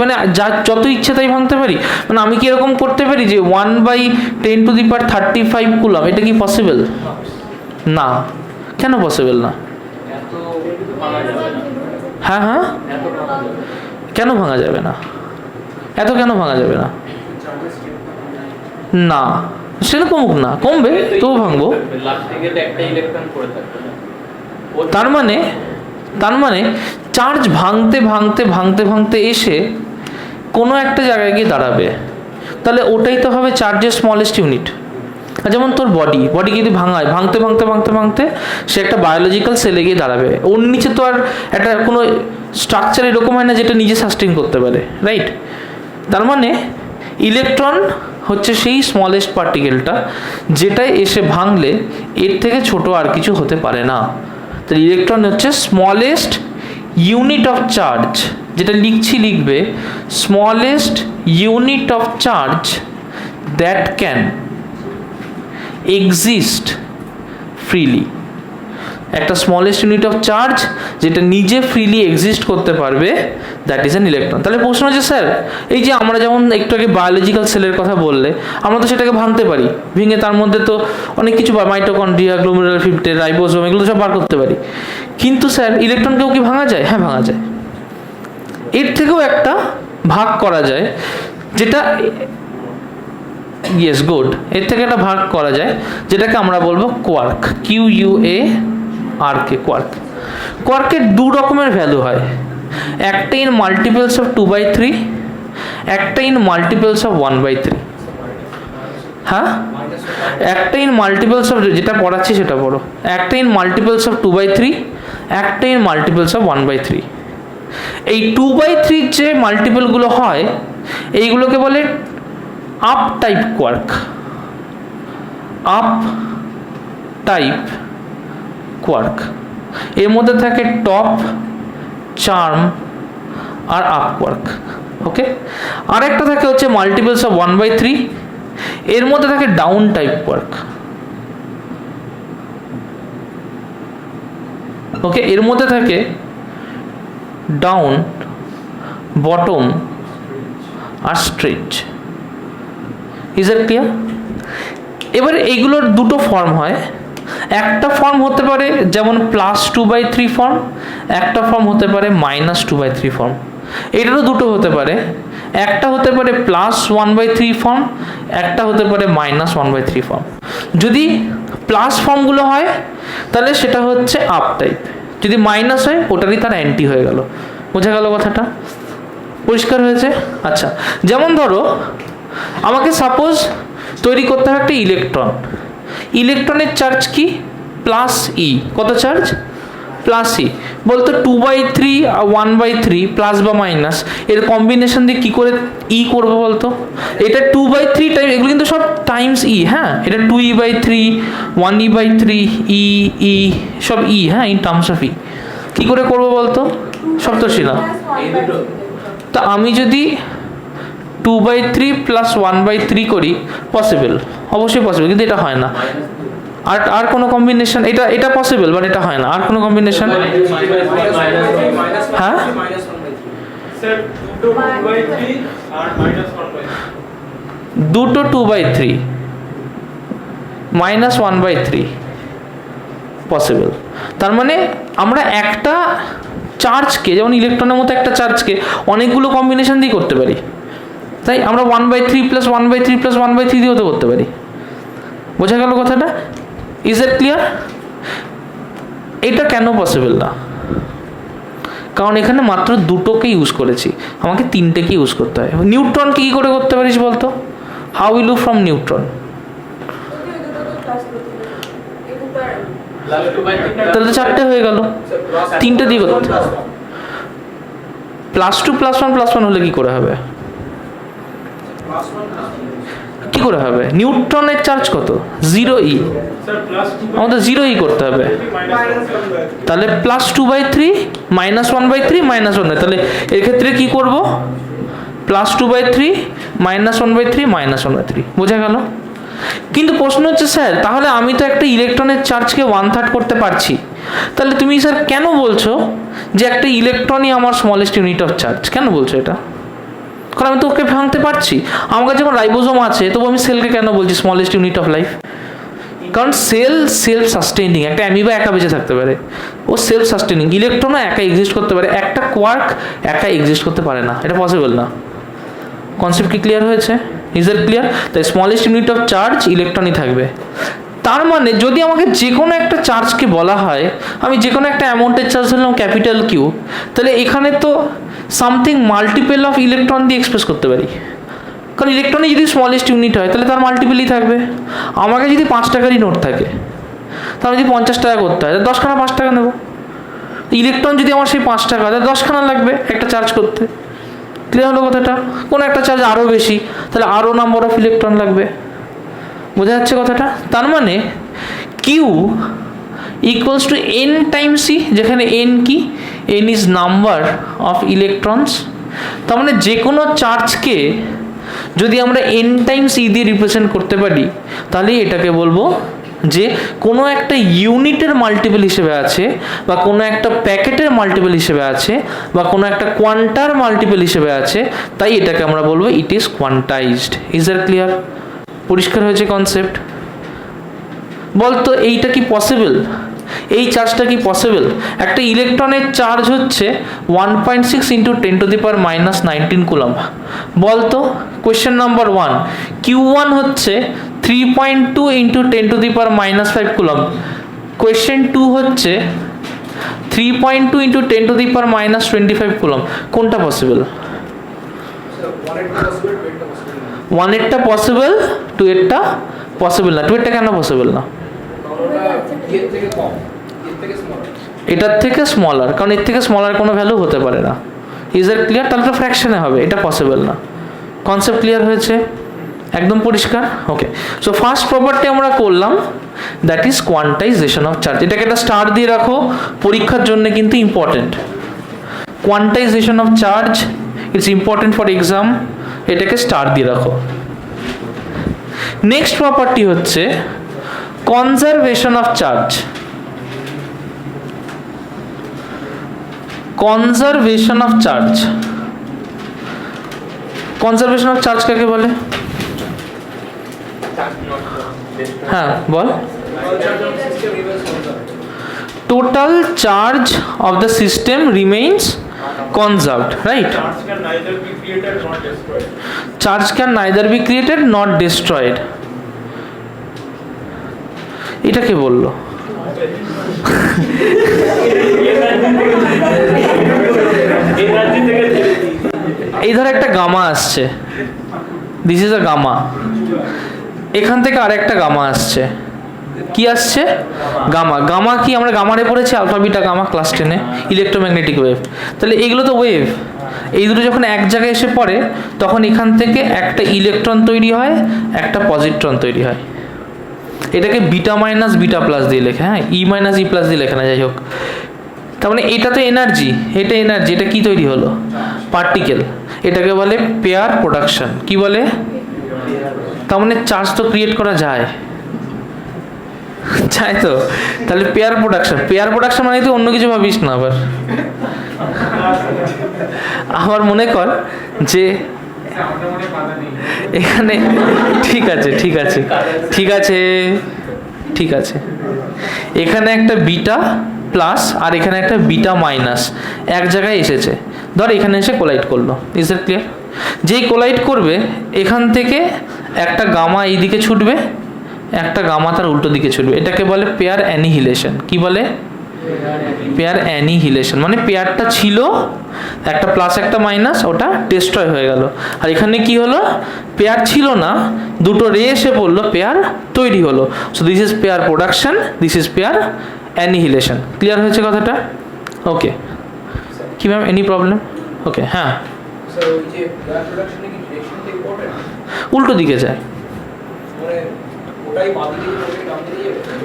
মানে যা যত ইচ্ছে তাই ভাঙতে পারি। মানে আমি কি এরকম করতে পারি যে 1/10⁻35 কুলম, এটা কি পসিবল? না। কেন পসিবল না? হ্যাঁ, কেন ভাঙা যাবে না? এত কেন ভাঙা যাবে না? না সেটা কমুক না, কমবে তবু ভাঙবো। লাস্ট থেকে একটা ইলেকট্রন পড়ে থাকবে না। তার মানে চার্জ ভাঙতে ভাঙতে ভাঙতে ভাঙতে এসে কোনো একটা জায়গায় গিয়ে দাঁড়াবে, তাহলে ওটাই তো হবে চার্জের স্মলেস্ট ইউনিট। যেমন তোর বডিকে যদি ভাঙায়, ভাঙতে ভাঙতে ভাঙতে ভাঙতে সে একটা বায়োলজিক্যাল সেলে গিয়ে দাঁড়াবে। ওর নিচে তো আর একটা কোনো স্ট্রাকচার এরকম হয় না যেটা নিজে সাস্টেইন করতে পারে, রাইট? তার মানে ইলেকট্রন হচ্ছে সেই স্মলেস্ট পার্টিকেলটা যেটাই এসে ভাঙলে এর থেকে ছোট আর কিছু হতে পারে না। তো ইলেকট্রন হচ্ছে স্মলেস্ট ইউনিট অফ চার্জ, যেটা লিখবে smallest unit of charge that can exist freely. একটা স্মলেস্ট ইউনিট অফ চার্জ যেটা নিজে ফ্রিলি এক্সিস্ট করতে পারবে, দ্যাট ইজ অ্যান ইলেকট্রন। তাহলে প্রশ্ন হচ্ছে স্যার, এই যে আমরা যেমন একটু আগে বায়োলজিক্যাল সেলের কথা বললে, আমরা তো সেটাকে ভাঙতে পারি, ভেঙে তার মধ্যে তো অনেক কিছু মাইটোকন্ড্রিয়া, গ্লোমেরুলার ফিল্টার, রাইবোসোম, এগুলো সব বার করতে পারি। কিন্তু স্যার ইলেকট্রনকেও কি ভাঙা যায়? হ্যাঁ ভাঙা যায়। এর থেকেও একটা ভাগ করা যায়, যেটা ইয়েস গুড, এর থেকে একটা ভাগ করা যায় যেটাকে আমরা বলবো কোয়ার্ক, QUARK, কোয়ার্ক। কোয়ার্কের দু রকমের ভ্যালু হয়, একটা ইন মাল্টিপলস অফ 2/3, একটা ইন মাল্টিপলস অফ 1/3। হ্যাঁ, একটা ইন মাল্টিপলস অফ, যেটা পড়াচ্ছি সেটা পড়ো, একটা ইন মাল্টিপলস অফ 2/3, একটা ইন মাল্টিপলস অফ 1/3। এই 2/3 যে মাল্টিপলগুলো হয় এইগুলোকে বলে up type quark, up type quark. এর মধ্যে থাকে টপ, চার্ম আর আপ কোয়ার্ক। ওকে, আরেকটা থাকে হচ্ছে মাল্টিপলস অফ 1/3, এর মধ্যে থাকে ডাউন টাইপ কোয়ার্ক। ওকে, এর মধ্যে থাকে ডাউন, বটম আর স্ট্রেচ। Is that clear? এবার এইগুলোর দুটো ফর্ম হয়, একটা ফর্ম হতে পারে যেমন +2/3 ফর্ম, একটা ফর্ম হতে পারে -2/3 ফর্ম। এটারও দুটো হতে পারে, একটা হতে পারে +1/3 ফর্ম, একটা হতে পারে -1/3 ফর্ম। যদি প্লাস ফর্মগুলো হয় তাহলে সেটা হচ্ছে আপ টাইপ, যদি মাইনাস হয় ওটারই তার অ্যান্টি হয়ে গেল। বোঝা গেল কথাটা? পরিষ্কার হয়েছে? আচ্ছা, যেমন ধরো আমাকে সাপোজ তৈরি করতে হবে একটা ইলেকট্রন। ইলেকট্রনের চার্জ কি? +E। কত চার্জ? +E। বলতো 2/3 আর 1/3 প্লাস বা মাইনাস, এর কম্বিনেশন দিয়ে কি করে E করবো বলতো? এটা 2/3 টাইম, এগুলো কিন্তু সব টাইমস E। হ্যাঁ, এটা 2E/3, 1E/3, E সব E। হ্যাঁ, ইন টার্মস অফ E। কি করে করবো বলতো? সপ্তর্ষি না। তা আমি যদি 2/3 + 1/3 করি, পসিবল, অবশ্যই পসিবল, কিন্তু এটা হয় না। আর কোনো কম্বিনেশন? এটা পসিবল, বাট এটা হয় না। আর কোনো কম্বিনেশন? হ্যাঁ, দুটো 2/3 -1/3 পসিবল। তার মানে আমরা একটা চার্জকে, যেমন ইলেকট্রনের মতো একটা চার্জকে অনেকগুলো কম্বিনেশন দিয়ে করতে পারি, তাই আমরা 1/3 + 1/3 + 1/3 দিয়েও তো করতে পারি। বোঝা গেল কথাটা? Is it clear? এটা কেন পসিবল না? কারণ এখানে মাত্র দুটোকে ইউজ করেছি, আমাকে তিনটেকে ইউজ করতে হয়। নিউট্রনকে কি করে করতে পারিস বলতো? How will you from neutron? তাহলে তো চারটে হয়ে গেল, তিনটে দিয়ে করতে। +2 + 1 হলে কি করে হবে? কি করে হবে? নিউট্রনের চার্জ কত? 0E। আমাদের 0E করতে হবে। তাহলে +2/3 -1/3 -1, তাহলে এক্ষেত্রে কি করব? +2/3 -1/3 -1/3। বোঝা গেল? কিন্তু প্রশ্ন হচ্ছে স্যার, তাহলে আমি তো একটা ইলেকট্রনের চার্জকে 1/3 করতে পারছি, তাহলে তুমি স্যার কেন বলছো যে একটা ইলেকট্রনই আমার স্মলেস্ট ইউনিট অফ চার্জ? কেন বলছো এটা? কারণ আমি তো ওকে ভাঙতে পারছি। আমার কাছে যখন রাইবোসোম আছে, তবু আমি সেলকে কেন বলছি স্মলেস্ট ইউনিট অফ লাইফ? কারণ সেলফ সাস্টেইনিং। একটা অ্যামিবা একা বেঁচে থাকতে পারে, ও সেলফ সাস্টেইনিং। ইলেকট্রনও একা এক্সিস্ট করতে পারে, একটা কোয়ার্ক একা এক্সিস্ট করতে পারে না, এটা পসিবল না। কনসেপ্ট কি ক্লিয়ার হয়েছে? Is that clear? তাই স্মলেস্ট ইউনিট অফ চার্জ ইলেকট্রনই থাকবে। তার মানে যদি আমাকে যে কোনো একটা চার্জকে বলা হয়, আমি যে কোনো একটা অ্যামাউন্টের চার্জ ধরলাম ক্যাপিটাল কিউ, তাহলে এখানে তো সামথিং মাল্টিপল অফ ইলেকট্রন দিয়ে এক্সপ্রেস করতে পারি, কারণ ইলেকট্রনই যদি স্মলেস্ট ইউনিট হয় তাহলে তার মাল্টিপলই থাকবে। আমাকে যদি 5 টাকারই নোট থাকে, তাহলে যদি 50 টাকা করতে হয়, 10খানা 5 টাকা নেবো। ইলেকট্রন যদি আমার সেই 5 টাকা, তাহলে 10খানা লাগবে একটা চার্জ করতে। ক্লিয়ার হলো কথাটা? কোনো একটা চার্জ আরও বেশি, তাহলে আরও নাম্বার অফ ইলেকট্রন লাগবে। বোঝা যাচ্ছে কথাটা? তার মানে Q equals to N times C, যেখানে এন কি? N is number of electrons. তার মানে যে কোনো চার্জকে যদি আমরা এন টাইমস ই দিয়ে রিপ্রেজেন্ট করতে পারি, তাহলে এটাকে বলবো যে কোনো একটা ইউনিটের মাল্টিপল হিসেবে আছে, বা কোনো একটা প্যাকেটের মাল্টিপল হিসেবে আছে, বা কোনো একটা কোয়ান্টার মাল্টিপল হিসেবে আছে, তাই এটাকে আমরা বলবো it is quantized. Is that clear? পরিষ্কার হয়েছে কনসেপ্ট? বলতো এইটা কি পসিবল? এই চার্জটা কি পসিবল? একটা ইলেকট্রনের চার্জ হচ্ছে 1.6 ইন্টু 10⁻⁻19 কুলম্ব। বলতো কোয়েশ্চেন নাম্বার 1, Q1 হচ্ছে 3.2 ইন্টু 10⁻⁻5 কুলম্ব। কোয়েশ্চেন 2 হচ্ছে 3.2 ইন্টু 10⁻⁻25 কুলম্ব। কোনটা পসিবল? 1 এরটা পসিবল, 2 এরটা পসিবল না। 2 এরটা কেন পসিবল না? এটার থেকে স্মলার, কারণ এর থেকে স্মলার কোনো ভ্যালু হতে পারে না। Is that clear? তাহলে তো ফ্র্যাকশনে হবে, এটা পসিবল না। কনসেপ্ট ক্লিয়ার হয়েছে? একদম পরিষ্কার? ওকে, সো ফার্স্ট প্রপার্টি আমরা করলাম, that is quantization of charge. এটাকে একটা স্টার দিয়ে রাখো, পরীক্ষার জন্য কিন্তু important. Quantization of charge it's important for exam, এটাকে স্টার দিয়ে রাখো। নেক্সট প্রপার্টি হচ্ছে conservation of charge. Conservation of charge, conservation of charge কাকে বলে? হ্যাঁ বল। Total charge of the system remains conserved, right? Charge can neither be created nor destroyed. এটা কে বললো? এই ধর একটা গামা আসছে, দিস ইজ আ গামা। এখান থেকে আরেকটা গামা আসছে, কি আসছে? গামা। গামা কি আমরা গামারে পড়েছি? আলফা বিটা গামা ক্লাস 10-এ, ইলেকট্রোম্যাগনেটিক ওয়েভ। তাহলে এগুলো তো ওয়েভ। এই দুটো যখন এক জায়গায় এসে পড়ে, তখন এখান থেকে একটা ইলেকট্রন তৈরি হয়, একটা পজিট্রন তৈরি হয়। এটাকে বিটা মাইনাস বিটা প্লাস দিয়ে লেখে, হ্যাঁ, ই মাইনাস ই প্লাস দিয়ে লেখে না, যাই হোক। তার মানে এটা তো এনার্জি, এটা এনার্জি, এটা কি তৈরি হলো? পার্টিকেল। এটাকে বলে পেয়ার প্রোডাকশন। কি বলে? তার মানে চার্জ তো ক্রিয়েট করা যায়, চাই তো। তাহলে পেয়ার প্রোডাকশন, পেয়ার প্রোডাকশন মানে তুই অন্য কিছু ভাবিস না। আবার মনে কর যে এখানে, ঠিক আছে ঠিক আছে ঠিক আছে ঠিক আছে, এখানে একটা বিটা প্লাস আর এখানে একটা বিটা মাইনাস এক জায়গায় এসেছে, ধর এখানে এসে কোলাইড করলো। Is that clear? যেই কোলাইড করবে, এখান থেকে একটা গামা এই দিকে ছুটবে, একটা গামা তার উল্টো দিকে ছুটবে। এটাকে বলে পেয়ার অ্যানিহিলেশন। কি বলে? Pair annihilation. মানে পেয়ারটা ছিল, একটা প্লাস একটা মাইনাস, ওটা ডিস্ট্রয় হয়ে গেল। আর এখানে কি হলো? পেয়ার ছিল না, দুটো রে এসে পড়লো, পেয়ার তৈরি হলো। So this is pair production, this is pair annihilation. Clear হয়েছে কথাটা? ওকে, কি ম্যাম, এনি প্রবলেম? ওকে, হ্যাঁ। উল্টো দিকে যায়,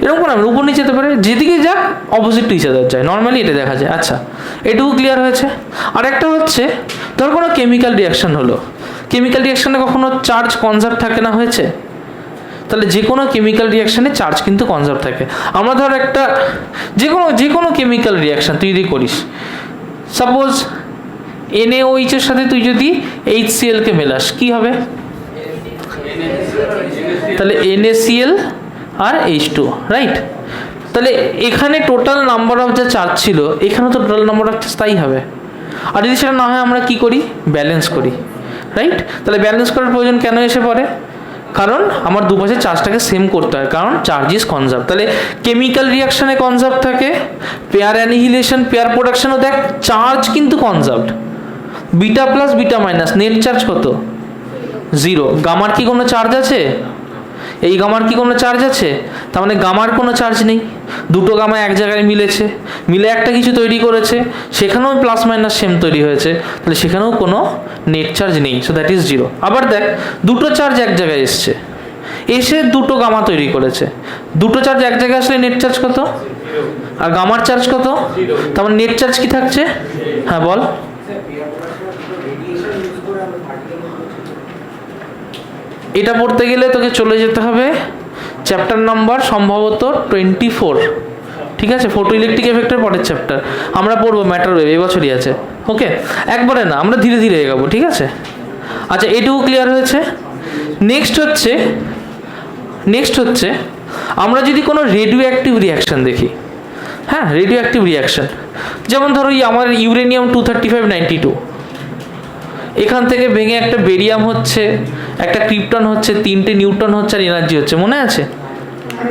এরকম না, উপর নিচে যেতে পারে, যেদিকে যাক অপোজিট টু ইচ আদার যায়, নর্মালি এটা দেখা যায়। আচ্ছা, এটুকু ক্লিয়ার হয়েছে। আর একটা হচ্ছে, ধর কোনো কেমিক্যাল রিয়াকশন হলো, কেমিক্যাল রিয়াকশনে কখনো চার্জ কনজার্ভ থাকে না, হয়েছে? তাহলে যে কোনো কেমিক্যাল রিয়াকশনে চার্জ কিন্তু কনজার্ভ থাকে। আমরা ধর একটা যে কোনো কেমিক্যাল রিয়াকশন তুই যদি করিস, সাপোজ NaOH এর সাথে তুই যদি HCl কে মেলাস, কি হবে? তাহলে NaCl আর H2, রাইট? তাহলে এখানে টোটাল নাম্বার অফ যা চার্জ ছিল, এখানে তো টোটাল নাম্বার অফ চার্জ তাই হবে। আর যদি সেটা না হয়, আমরা কি করি? ব্যালেন্স করি। রাইট? তাহলে ব্যালেন্স করার প্রয়োজন কেন এসে পড়ে? কারণ আমার দুপাশে চার্জটাকে সেম করতে হয়, কারণ চার্জ ইজ কনজার্ভ। তাহলে কেমিক্যাল রিয়াকশানে কনজার্ভ থাকে, পেয়ার অ্যানিহিলেশন, পেয়ার প্রোডাকশনও দেখ চার্জ কিন্তু conserved. Beta plus beta minus, net charge কত? 0। গামার কি কোনো চার্জ আছে? এই গামার কি কোনো চার্জ আছে? তার মানে গামার কোনো চার্জ নেই। দুটো গামা এক জায়গায় মিলেছে, মিলে একটা কিছু তৈরি করেছে, সেখানেও প্লাস মাইনাস সেম তৈরি হয়েছে, তাহলে সেখানেও কোনো নেট চার্জ নেই, সো দ্যাট ইজ 0। আবার দেখ দুটো চার্জ এক জায়গায় এসছে, এসে দুটো গামা তৈরি করেছে, দুটো চার্জ এক জায়গায় আসলে নেট চার্জ কত? আর গামার চার্জ কত? তার মানে নেট চার্জ কি থাকছে? হ্যাঁ বল। এটা পড়তে গেলে তোকে চলে যেতে হবে চ্যাপ্টার নাম্বার সম্ভবত 24, ঠিক আছে? ফটো ইলেকট্রিক এফেক্টের পরের চ্যাপ্টার আমরা পড়বো, ম্যাটার ওয়েভ, এবছরই আছে। ওকে, একবারে না, আমরা ধীরে ধীরে এগাবো, ঠিক আছে? আচ্ছা, এটুকু ক্লিয়ার হয়েছে। নেক্সট হচ্ছে আমরা যদি কোনো রেডিও অ্যাক্টিভ রিয়াকশান দেখি, হ্যাঁ রেডিও অ্যাক্টিভ রিয়াকশান, যেমন ধরো আমার ইউরেনিয়াম 23592, এখান থেকে ভেঙে একটা বেরিয়াম হচ্ছে, একটা ক্রিপ্টন হচ্ছে, 3টে নিউট্রন হচ্ছে, আর এনার্জি হচ্ছে, মনে আছে?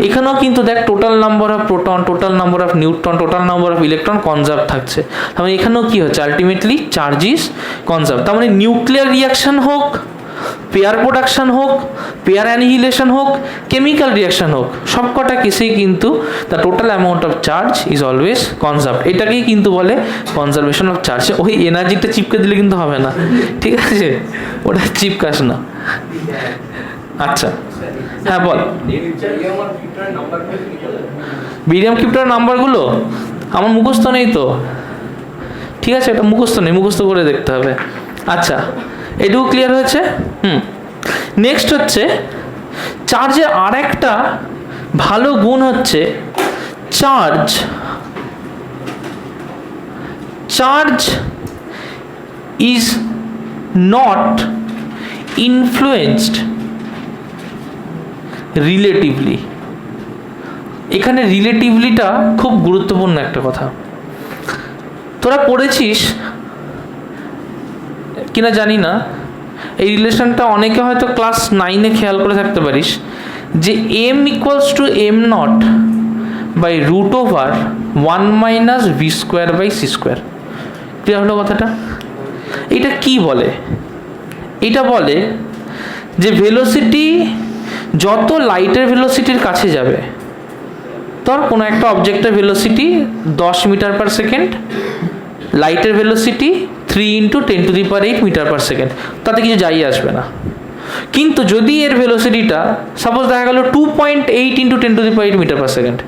এখানেও কিন্তু দেখ total number of proton, total number of neutron, total number of electron conserve থাকছে। তার মানে এখানেও কি হচ্ছে? Ultimately charge is conserve. তার মানে নিউক্লিয়ার রিয়াকশন হোক, পেয়ার প্রোডাকশন হোক, পেয়ার অ্যানিহিলেশন হোক, কেমিক্যাল রিয়াকশন হোক, সব কটা কেসেই কিন্তু the total amount of charge is always conserve. এটাকেই কিন্তু বলে কনজারভেশন অফ চার্জ। ওই এনার্জিটা চিপকে দিলে কিন্তু হবে না, ঠিক আছে? ওটা চিপকাস না। আচ্ছা, হ্যাঁ বল। বিরিয়াম ক্রিপ্টনের নাম্বারগুলো আমার মুখস্থ নেই তো, ঠিক আছে? এটা মুখস্থ নেই, মুখস্থ করে দেখতে হবে। আচ্ছা, এটুকু ক্লিয়ার হয়েছে। নেক্সট হচ্ছে চার্জের আর একটা ভালো গুণ হচ্ছে charge is not influenced relatively. এখানে রিলেটিভলিটা খুব গুরুত্বপূর্ণ একটা কথা। তোরা পড়েছিস কিনা জানি না, এই রিলেশনটা অনেকে হয়তো ক্লাস 9-এ খেয়াল করে থাকতে পারিস, যে m equals to m0 by root over 1 minus V square by C square. Clear হলো কথাটা? এটা কি বলে? এটা বলে যে ভেলোসিটি যত লাইটের ভেলোসিটির কাছে যাবে, ধর কোনো একটা অবজেক্টের ভেলোসিটি 10 মিটার পার সেকেন্ড, লাইটের ভেলোসিটি 3 × 10⁸ মিটার পার সেকেন্ড, তাতে কিছু যাই আসবে না। কিন্তু যদি এর ভেলোসিটিটা সাপোজ দেখা গেল 2.8 × 10⁸ মিটার পার সেকেন্ড,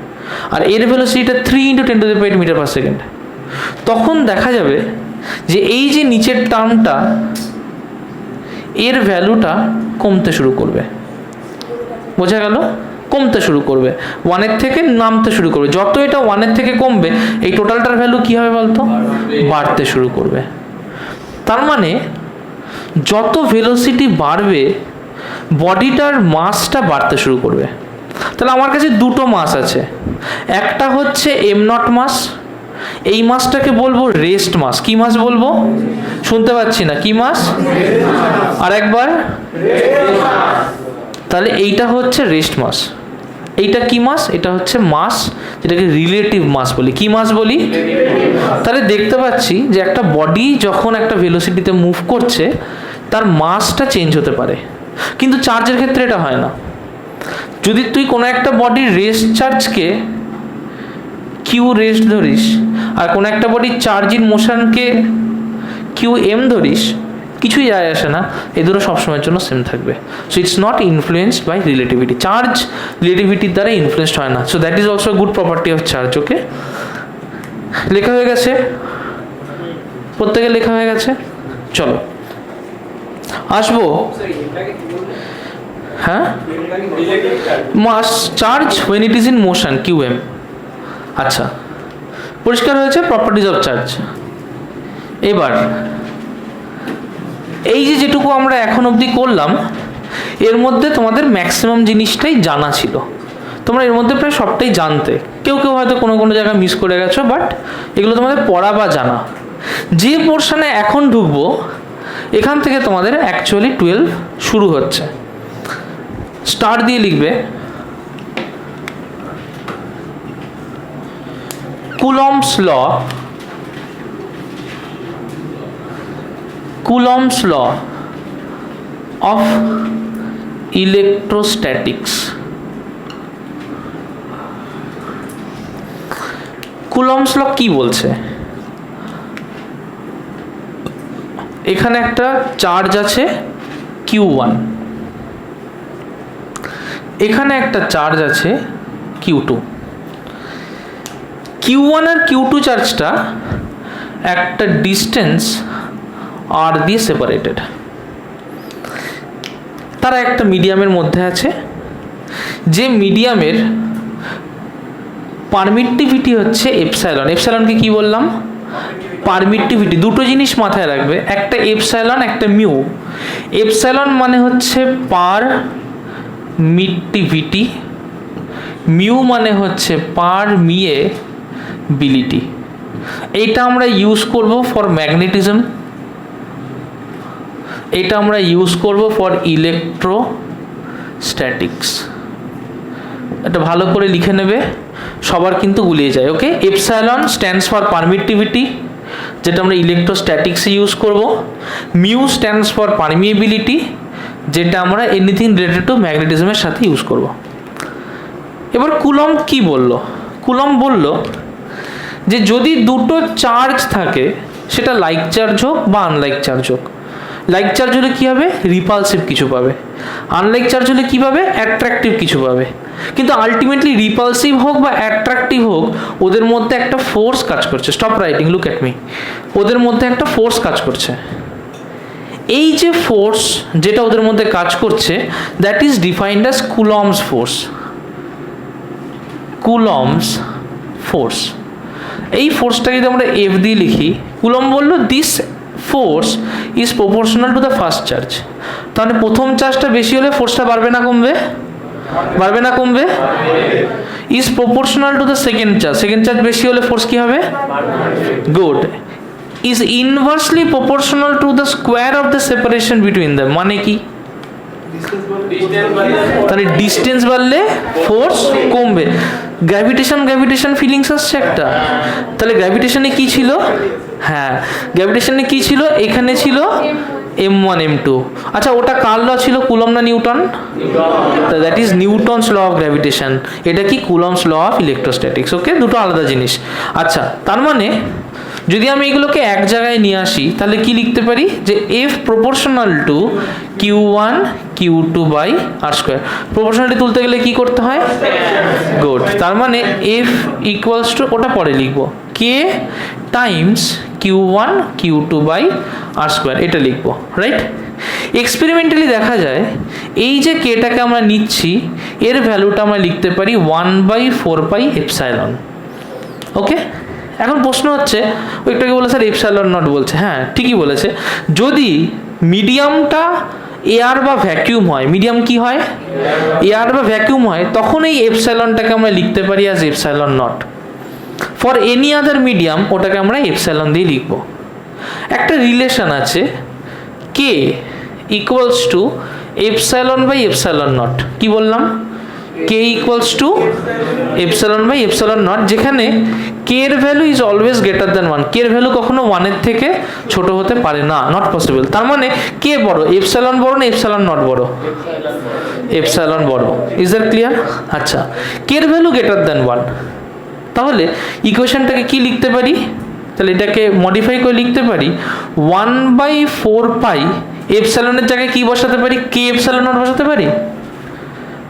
আর এর ভেলোসিটিটা 3 × 10⁸ মিটার পার সেকেন্ড, তখন দেখা যাবে যে এই যে নিচের টার্মটা, এর ভ্যালুটা কমতে শুরু করবে। বোঝা গেল? কমতে শুরু করবে, 1-এর থেকে নামতে শুরু করবে। যত এটা 1-এর থেকে কমবে, এই টোটালটার ভ্যালু কী হবে বলতো? বাড়তে শুরু করবে। তার মানে যত ভেলোসিটি বাড়বে, বডিটার মাসটা বাড়তে শুরু করবে। তাহলে আমার কাছে দুটো মাস আছে, একটা হচ্ছে m0 মাস, এই মাসটাকে বলবো রেস্ট মাস। কি মাস বলবো? শুনতে পাচ্ছি না, কি মাস? আর একবার। তাহলে এইটা হচ্ছে রেস্ট মাস, এইটা কি মাস? এটা হচ্ছে মাস, যেটাকে রিলেটিভ মাস বলি। কি মাস বলি? তাহলে দেখতে পাচ্ছি যে একটা বডি যখন একটা ভেলোসিটিতে মুভ করছে, তার মাসটা চেঞ্জ হতে পারে, কিন্তু চার্জের ক্ষেত্রে এটা হয় না। যদি তুই কোনো একটা বডির রেস্ট চার্জকে কিউ রেস্ট ধরিস, আর কোনো একটা বডির চার্জ ইন মোশনকে কিউ এম ধরিস, কিছুই যায় আসে না, এই দুটো সবসময়ের জন্য সেম থাকবে। So it's not influenced by relativity. Charge রিলেটিভিটির দ্বারা ইনফ্লুয়েসড হয় না। So that is also good property of charge. Okay, লেখা হয়ে গেছে? প্রত্যেকে লেখা হয়ে গেছে? চলো আসবো। হ্যাঁ, mass charge when it is in motion QM. আচ্ছা, পরিষ্কার হয়েছে প্রপার্টিজ অফ চার্জ। এবার এই যে যেটুকু আমরা এখন অবধি করলাম, এর মধ্যে তোমাদের ম্যাক্সিমাম জিনিসটাই জানা ছিল। তোমরা এর মধ্যে প্রায় সবটাই জানতে, কেউ কেউ হয়তো কোনো কোনো জায়গায় মিস করে গেছো, বাট এগুলো তোমাদের পড়া বা জানা। যে পোর্শনে এখন ঢুকবো, এখান থেকে তোমাদের অ্যাকচুয়ালি 12 শুরু হচ্ছে। স্টার দিয়ে লিখবে Coulomb's law, Coulomb's law of electrostatics. Coulomb's law কি বলছে? এখানে একটা চার্জ আছে Q1, এখানে একটা চার্জ আছে Q2। Q1 আর Q2 চার্জটা একটা ডিস্টেন্স R দিয়ে সেপারেটেড, তারা একটা মিডিয়ামের মধ্যে আছে, যে মিডিয়ামের পারমিটিভিটি হচ্ছে এপসাইলন। এপসাইলনকে কি বললাম? পারমিটিভিটি। দুটো জিনিস মাথায় রাখবে, একটা এপসাইলন, একটা মিউ। এপসাইলন মানে হচ্ছে পারমিটিভিটি, মিউ মানে হচ্ছে পারমিয়েবিলিটি। এইটা আমরা ইউজ করব ফর ম্যাগনেটিজম, এটা আমরা ইউজ করব ফর ইলেকট্রোস্ট্যাটিক্স। এটা ভালো করে লিখে নেবে, সবার কিন্তু গুলিয়ে যায়। ওকে, এপসাইলন স্ট্যান্ডস ফর পারমিটিভিটি, যেটা আমরা ইলেকট্রোস্ট্যাটিক্সে ইউজ করব। মিউ স্ট্যান্ডস ফর পারমিয়েবিলিটি, যেটা আমরা এনিথিং রিলেটেড টু ম্যাগনেটিজমের সাথে ইউজ করব। এবার কুলম্ব কি বলল? কুলম্ব বলল যে যদি দুটো চার্জ থাকে, সেটা লাইক চার্জ হোক বা আনলাইক চার্জ হোক, লাইক চার্জ হলে কী হবে? রিপালসিভ কিছু পাবে। আনলাইক চার্জ হলে কী পাবে? অ্যাট্রাকটিভ কিছু পাবে। কিন্তু আলটিমেটলি রিপালসিভ হোক বা অ্যাট্রাকটিভ হোক, ওদের মধ্যে একটা ফোর্স কাজ করছে। Stop writing, look at me. ওদের মধ্যে একটা ফোর্স কাজ করছে। এই যে ফোর্স যেটা ওদের মধ্যে কাজ করছে, that is defined as Coulomb's force. Coulomb's force, এই ফোর্সটাকে যদি আমরা এফ দিয়ে লিখি, কুলম্ব বললো this force is proportional to the first charge. তাহলে প্রথম চার্জটা বেশি হলে ফোর্সটা বাড়বে না কমবে? বাড়বে না কমবে? Is proportional to the second charge, second charge বেশি হলে ফোর্স কি হবে? Good. Is inversely proportional to the square of the separation between them. মানে কি? তাহলে ডিস্টেন্স বাড়লে ফোর্স কমবে। গ্র্যাভিটেশন ফিলিংস আসছে একটা। তাহলে গ্র্যাভিটেশনে কি ছিল? হ্যাঁ, গ্র্যাভিটেশনে কি ছিল? এখানে ছিল M1 M2। আচ্ছা, ওটা কার ল ছিল? কুলম্ব না Newton? That is Newton's law of gravitation. এটা কি? Coulomb's law of electrostatics. Okay, দুটো আলাদা জিনিস। আচ্ছা, তার মানে যদি আমি এগুলোকে এক জায়গায় নিয়ে আসি, তাহলে কি লিখতে পারি? যে F proportional to Q1 Q2 by R square. Proportionality তুলতে গেলে কি করতে হয়? গুড। তার মানে এফ ইকুয়ালস টু, ওটা পরে লিখবো, K times Q1 Q2 by R square, এটা লিখবো, রাইট? এক্সপেরিমেন্টালি দেখা যায় এই যে কেটাকে আমরা নিচ্ছি, এর ভ্যালুটা আমরা লিখতে পারি 1/4 এপসাইলন। ওকে, এখন প্রশ্ন হচ্ছে, ওইটাকে বলে স্যার এপসাইলন নট বলছে। হ্যাঁ, ঠিকই বলেছে। যদি মিডিয়ামটা এয়ার বা ভ্যাকিউম হয়, মিডিয়াম কি হয়? এয়ার বা ভ্যাকিউম হয়, তখন এই এপসাইলনটাকে আমরা লিখতে পারি as epsilon naught. For any other medium ওটাকে আমরা এপসাইলন দিয়ে লিখবো। একটা রিলেশন আছে, K equals to epsilon by epsilon naught. কি বললাম? K equals to epsilon by epsilon naught, যেখানে কে এর value is always greater than 1। K এর ভ্যালু কখনো 1 এর থেকে ছোট হতে পারে না, নট পসিবল। তার মানে কে বড়, এপসাইলন বড় না এপসাইলন নট বড়? এপসাইলন বড়। Is that clear? আচ্ছা, কে এর ভ্যালু গ্রেটার দ্যান 1, তাহলে ইকুয়েশনটাকে কি লিখতে পারি? তাহলে এটাকে মডিফাই করে লিখতে পারি 1/4 এপসাইলনের জায়গায় কি বসাতে পারি? কে এপসাইলন নট বসাতে পারি।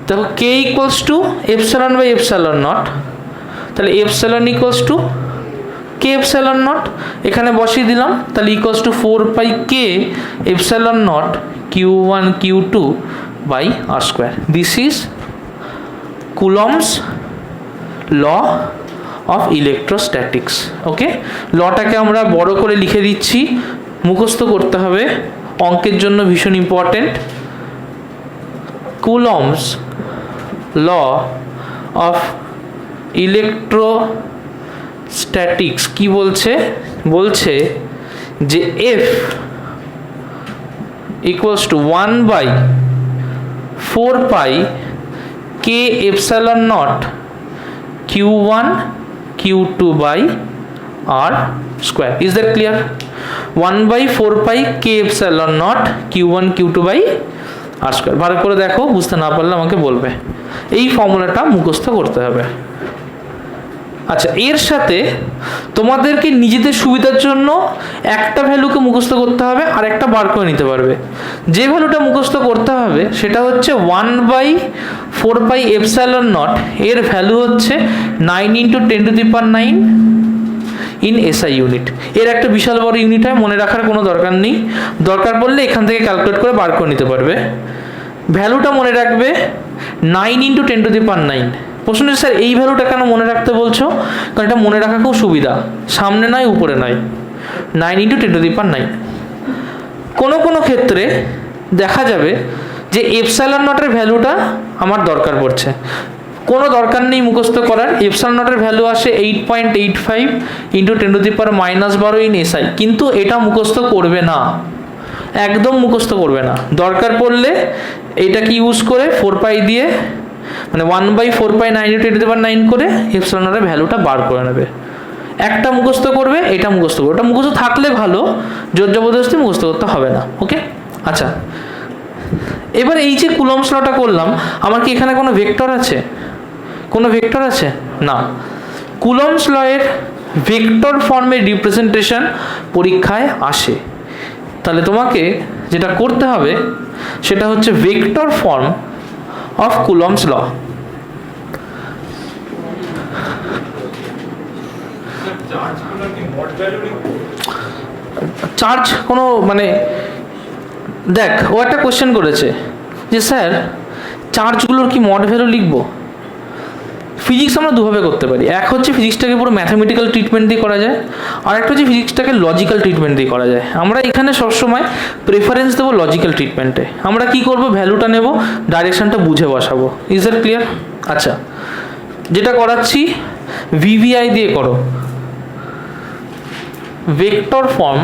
দেখো, K equals to epsilon by epsilon naught, তাহলে epsilon equals to K epsilon naught, এখানে বসিয়ে দিলাম। তাহলে equals to 4 K epsilon naught Q1 Q2 by R square. This is Coulomb's law of electrostatics. Okay, লটাকে আমরা বড় করে লিখে দিচ্ছি, মুখস্থ করতে হবে, অঙ্কের জন্য ভীষণ important. Coulomb's law of electrostatics কি বলছে? বলছে যে F equals to 1/4 k epsilon naught q1 q2 by r square. Is that clear? 1/4 k epsilon naught q1 q2 by r square. ভালো করে দেখো, বুঝতে না পারলে আমাকে বলবে। এই ফর্মুলাটা মুখস্থ করতে হবে। আচ্ছা, এর সাথে তোমাদেরকে নিজেদের সুবিধার জন্য একটা ভ্যালুকে মুখস্থ করতে হবে আর একটা বার করে নিতে পারবে। যে ভ্যালুটা মুখস্থ করতে হবে সেটা হচ্ছে 1/4 এপসাইলন নট, এর ভ্যালু হচ্ছে 9 × 10⁹ ইন এসআই ইউনিট। এর একটা বিশাল বড় ইউনিট হয়, মনে রাখার কোনো দরকার নেই, দরকার পড়লে এখান থেকে ক্যালকুলেট করে বার করে নিতে পারবে। ভ্যালুটা মনে রাখবে 9 × 10⁹। প্রশ্ন হচ্ছে স্যার এই ভ্যালুটা কেন মনে রাখতে বলছো? কারণ এটা মনে রাখা খুব সুবিধা, সামনে নয় উপরে নয়, 9 × 10⁹। কোনো কোনো ক্ষেত্রে দেখা যাবে যে এপসাইলন নটের ভ্যালুটা আমার দরকার পড়ছে, কোনো দরকার নেই মুখস্থ করার। এপসাইলন নটের ভ্যালু আসে 8.85 × 10⁻12 ইন এসআই, কিন্তু এটা মুখস্থ করবে না, একদম মুখস্থ করবে না। দরকার পড়লে এটাকে ইউজ করে 4π দিয়ে, মানে 1/4 9 × 10⁹ করে এপসাইলন নটের ভ্যালুটা বার করে নেবে। একটা মুখস্থ করবে, এটা মুখস্থ করবে। ওটা মুখস্থ থাকলে ভালো, জোর জবরদস্তি মুখস্থ করতে হবে না। ওকে, আচ্ছা, এবার এই যে কুলম্বস লটা করলাম, আমার কি এখানে কোনো ভেক্টর আছে? কোনো ভেক্টর আছে না। কুলম্বস ল এর ভেক্টর ফর্মের রিপ্রেজেন্টেশন পরীক্ষায় আসে, তাহলে তোমাকে যেটা করতে হবে সেটা হচ্ছে vector form of Coulomb's law. Charge কোনো মানে দেখ, ও একটা কোশ্চেন করেছে যে স্যার চার্জগুলোর কি মড ভ্যালু লিখবো? ফিজিক্স আমরা দুভাবে করতে পারি, এক হচ্ছে ফিজিক্সটাকে পুরো ম্যাথামেটিক্যাল ট্রিটমেন্ট দিয়ে করা যায়, আর একটা হচ্ছে ফিজিক্সটাকে লজিক্যাল ট্রিটমেন্ট দিয়ে করা যায়। আমরা এখানে সবসময় প্রেফারেন্স দেবো লজিক্যাল ট্রিটমেন্টে। আমরা কি করব, ভ্যালুটা নেব, ডাইরেকশনটা বুঝে বসাবো। Is that clear? আচ্ছা, যেটা করাচ্ছি ভিভিআই দিয়ে করো, vector form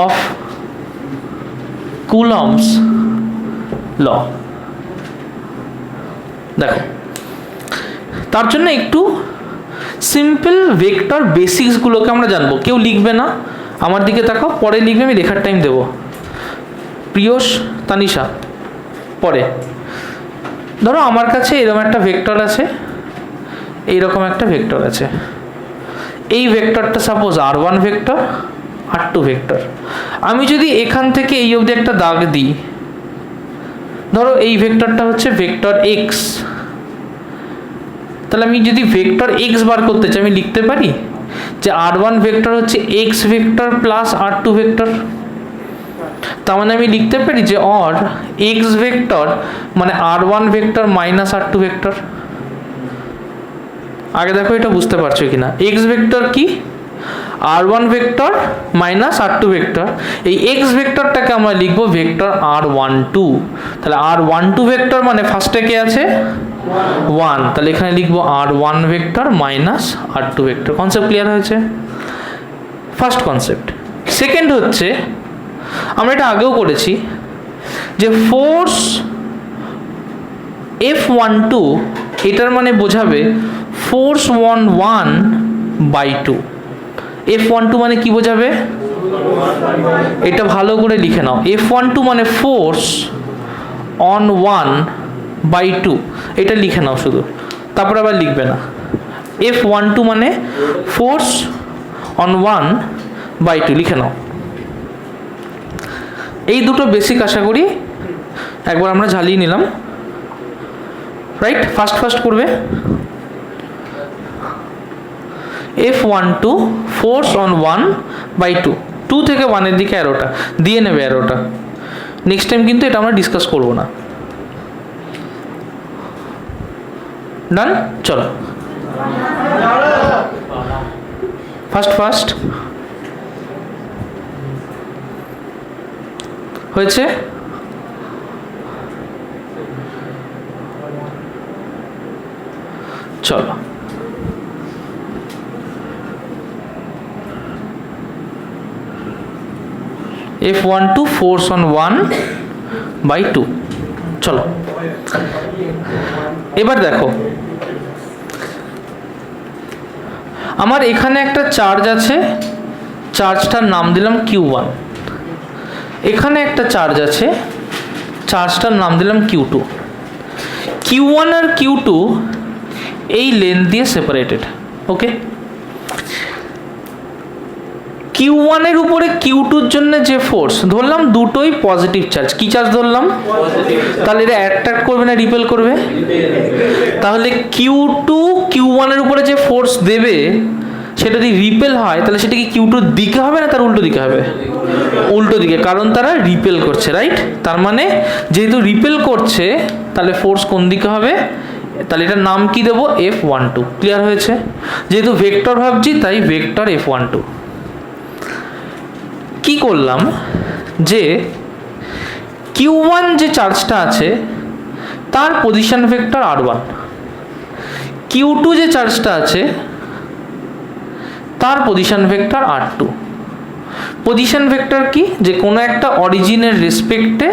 of Coulomb's law. দেখো, তার জন্য একটু সিম্পল ভেক্টর বেসিক্সগুলোকে আমরা জানবো। কেউ লিখবে না, আমার দিকে তাকাও, পরে লিখবে, আমি লেখার টাইম দেবো। প্রিয়স, তানিশা, পরে ধরো আমার কাছে এরকম একটা ভেক্টর আছে, এইরকম একটা ভেক্টর আছে। এই ভেক্টরটা suppose r1 vector, r2 vector. আমি যদি এখান থেকে এই অবধি একটা দাগ দিই, ধরো এই ভেক্টরটা হচ্ছে ভেক্টর এক্স, তাহলে আমি যদি ভেক্টর এক্স বার করতে চাই, আমি লিখতে পারি যে r1 ভেক্টর হচ্ছে x vector plus r2 vector. তার মানে আমি লিখতে পারি যে অর এক্স ভেক্টর মানে r1 vector minus r2 vector. আগে দেখো এটা বুঝতে পারছো কিনা। এক্স ভেক্টর কি? r1 vector minus r2 vector. এই এক্স ভেক্টরটাকে আমরা লিখবো ভেক্টর r12। তাহলে r12 ভেক্টর মানে ফার্স্টে কে আছে? 1, তাহলে এখানে লিখবো r1 vector minus r2 vector. Concept clear হয়েছে? First concept. সেকেন্ড হচ্ছে, আমরা এটা আগেও করেছি, যে ফোর্স F12 এটার মানে বোঝাবে ফোর্স 1/2। F12 মানে কি বোঝাবে? এটা ভালো করে লিখে নাও। F12 মানে ফোর্স অন 1/2, এটা লিখে নাও শুধু, তারপর আবার লিখবে না। F12 মানে ফোর্স অন 1/2, লিখে নাও। এই দুটো বেসিক আশা করি একবার আমরা ঝালিয়ে নিলাম, রাইট? ফার্স্ট করবে F12 ফোর্স অন 1/2, 2 থেকে 1 এর দিকে অ্যারোটা দিয়ে নেবে, অ্যারোটা। নেক্সট টাইম কিন্তু এটা আমরা ডিসকাস করব না। ডান? চলো ফার্স্ট হয়েছে। চলো, F12 ফোর্স অন 1/2। চলো এবার দেখো, আমার এখানে একটা চার্জ আছে, চার্জটার নাম দিলাম Q1। এখানে একটা চার্জ আছে, চার্জটার নাম দিলাম Q2। Q1 আর Q2 এই লেন্থ দিয়ে সেপারেটেড। ওকে, Q1 এর উপরে Q2 এর জন্য যে ফোর্স ধরলাম, দুটোই পজিটিভ চার্জ। কি চার্জ ধরলাম? তাহলে এটা অ্যাট্রাক্ট করবে না রিপেল করবে? তাহলে Q2 Q1 এর উপরে যে ফোর্স দেবে সেটা যদি রিপেল হয় তাহলে সেটা কি Q2 এর দিকে হবে না তার উল্টো দিকে হবে? উল্টো দিকে, কারণ তারা রিপেল করছে, রাইট? তার মানে যেহেতু রিপেল করছে তাহলে ফোর্স কোন দিকে হবে? তাহলে এটার নাম কি দেবো? F12। ক্লিয়ার হয়েছে? যেহেতু ভেক্টর ভাবছি তাই ভেক্টর F12। কি করলাম যে Q1 যে চার্জটা আছে তার পজিশন ভেক্টর R1, Q2 যে চার্জটা আছে তার position vector R2। Position vector কি? যে কোনো একটা অরিজিনের রেসপেক্টে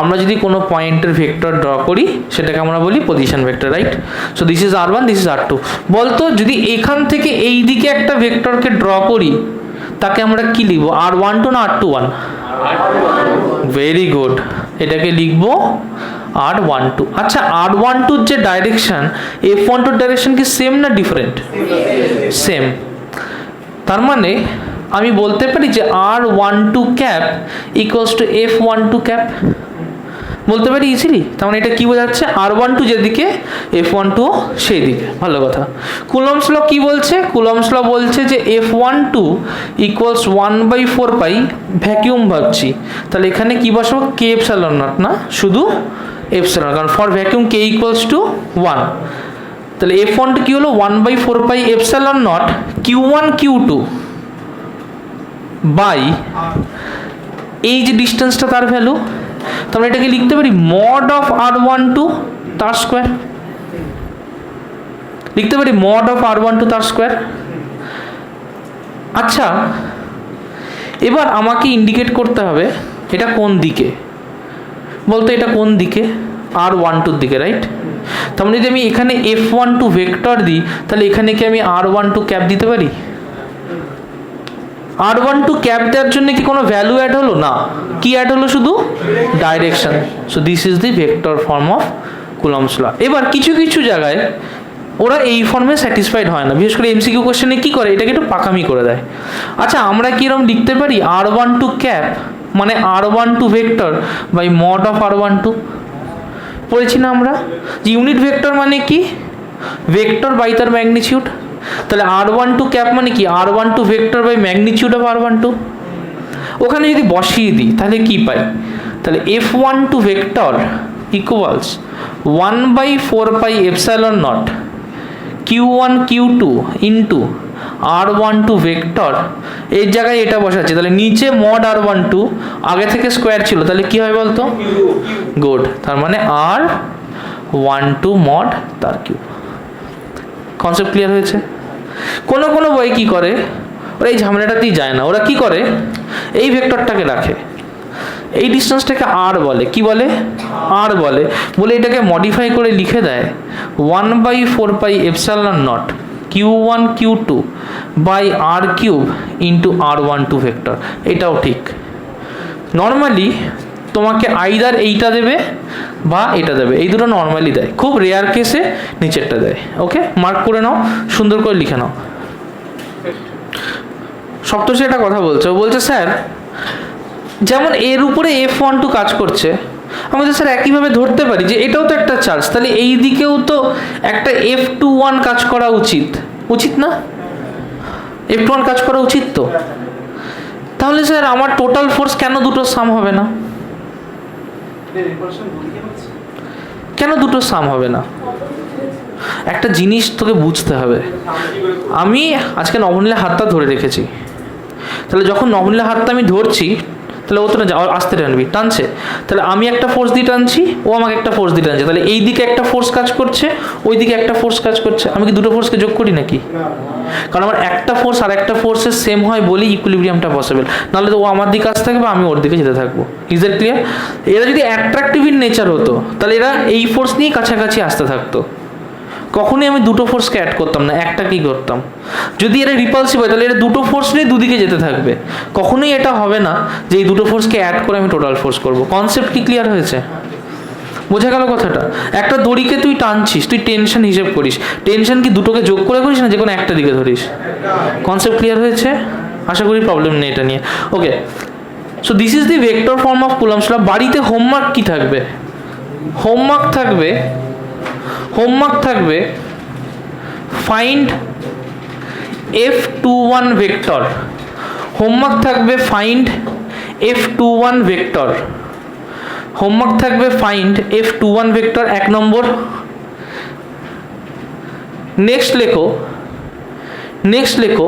আমরা যদি কোনো পয়েন্টের ভেক্টর ড্র করি সেটাকে আমরা বলি position vector, right? So this is R1, this is R2। বলতো যদি এখান থেকে এই দিকে একটা ভেক্টরকে ড্র করি তাকে আমরা কি লিখবো? R12 না R21? ভেরি গুড, এটাকে লিখবো R12। আচ্ছা, R12 যে ডাইরেকশন, F12 ডাইরেকশন কি সেম না ডিফারেন্ট? সেম। তার মানে আমি বলতে পারি যে R12 cap equals to F12 cap, বলতে পারি ইজিলি। তার মানে এটা কি বোঝাচ্ছে? R12 যেদিকে F12 সেই দিকে। ভালো কথা। কুলম্বস ল কি বলছে? কুলম্বস ল বলছে যে F12 ইকুয়ালস 1/4 পাই, ভ্যাকিউম ভাবছি তাহলে এখানে কি বসাবো? K এপসাইলন নট, না শুধু এপসাইলন, কারণ for vacuum K equals to 1। তাহলে F12 কি হলো? 1/4 pi epsilon naught Q1 Q2 by এই যে ডিস্টেন্সটা তার ভ্যালু। তোমরা এটাকে লিখতে পারি মড অফ R12 তার স্কোয়ার, লিখতে পারি মড অফ R12 তার স্কোয়ার। আচ্ছা, এবার আমাকে ইন্ডিকেট করতে হবে এটা কোন দিকে। বলতো এটা কোন দিকে? R12 দিকে, রাইট? তার মানে যদি আমি এখানে F12 ভেক্টর দিই তাহলে এখানে কি আমি R12 ক্যাপ দিতে পারি? R12 ক্যাপ দেওয়ার জন্য কি কোনো ভ্যালু অ্যাড হলো? না। কি অ্যাড হলো? শুধু direction. So this is the vector form of Coulomb's law. এবার কিছু কিছু জায়গায় ওরা এই ফর্মে স্যাটিসফাইড হয় না, বিশেষ করে এমসিকিউ কোশ্চেনে কি করে, এটাকে একটু পাকামি করে দেয়। আচ্ছা, আমরা কিরকম লিখতে পারি? R12 ক্যাপ মানে R12 vector by mod of R12। পড়েছি না আমরা যে ইউনিট ভেক্টর মানে কি? ভেক্টর বাই তার ম্যাগনিটিউড। তাহলে R12 ক্যাপ মানে কি? R12 vector by magnitude of R12। ওখানে যদি বসিয়ে দিই তাহলে কি পাই? তাহলে F12 vector equals 1/4 pi epsilon naught Q1 Q2 into R12 vector. এর জায়গায় এটা বসাচ্ছি, তাহলে নিচে মড R12, আগে থেকে স্কোয়ার ছিল, তাহলে কি হয় বলতো? গুড। তার মানে R12 মড তার কিউব। কনসেপ্ট ক্লিয়ার হয়েছে? কোনো কোনো বই কি করে, ওরা এই ঝামেলাটাতেই যায় না। ওরা কি করে, এই ভেক্টরটাকে রাখে, এই ডিস্টেন্সটাকে আর বলে, কি বলে? আর বলে, বলে এটাকে মডিফাই করে লিখে দেয় 1/4 pi epsilon naught Q1 Q2 by R cube into R12 vector. এটাও ঠিক। নর্মালি তোমাকে আইদার এইটা দেবে বা এটা দেবে, এই দুটো নর্মালি দেয়, খুব রেয়ার কেসে নিচেরটা দেয়। ওকে, মার্ক করে নাও, সুন্দর করে লিখে নাও। সপ্তর্ষি একটা কথা বলছে, ও বলছে স্যার যেমন এর উপরে F12 কাজ করছে, আমি তো স্যার একইভাবে ধরতে পারি যে এটাও তো একটা চার্জ, তাহলে এই দিকেও তো একটা F21 কাজ করা উচিত, উচিত না? F21 কাজ করা উচিত তো। তাহলে স্যার আমার টোটাল ফোর্স কেন দুটো সাম হবে না? কেন দুটো সাম হবে না? একটা জিনিস তোকে বুঝতে হবে। আমি আজকে নবনীলের হাতটা ধরে রেখেছি, তাহলে যখন নবনীলের হাতটা আমি ধরছি তাহলে ও তো আসতে টানবি, টানছে, তাহলে আমি একটা ফোর্স দিয়ে টানছি, ও আমাকে একটা ফোর্স দিয়ে টানছে, তাহলে এই দিকে একটা ফোর্স কাজ করছে, ওই দিকে একটা ফোর্স কাজ করছে। আমি কি দুটো ফোর্সকে যোগ করি নাকি? কারণ আমার একটা ফোর্স আর একটা ফোর্সের সেম হয় বলেই ইকুইলিব্রিয়ামটা পসিবল, নাহলে তো ও আমার দিকে আসতে থাকবে, আমি ওর দিকে যেতে থাকবো। Is that clear? এরা যদি অ্যাট্রাকটিভ ইন নেচার হতো তাহলে এরা এই ফোর্স নিয়েই কাছাকাছি আসতে থাকতো, কখনোই আমি দুটো ফোর্সকে অ্যাড করতাম না, একটা কি করতাম। যদি এরা রিপালসিভ হয় তাহলে এরা দুটো ফোর্স নিয়ে দুদিকে যেতে থাকবে, কখনোই এটা হবে না যে এই দুটো ফোর্সকে অ্যাড করে আমি টোটাল ফোর্স করব। কনসেপ্ট কি ক্লিয়ার হয়েছে? বোঝা গেল কথাটা? একটা দড়িকে তুই টানছিস, তুই টেনশন হিসেব করিস, টেনশন কি দুটোকে যোগ করে করিস না যে কোনো একটা দিকে ধরিস? কনসেপ্ট ক্লিয়ার হয়েছে? আশা করি প্রবলেম নেই এটা নিয়ে। Okay, so this is the vector form of Coulomb's law. বাড়িতে হোমওয়ার্ক কি থাকবে? হোমওয়ার্ক থাকবে ফাইন্ড F21 ভেক্টর। হোমওয়ার্ক থাকবে ফাইন্ড F21 ভেক্টর। হোমওয়ার্ক থাকবে find F21 vector 1 number. Next লেখো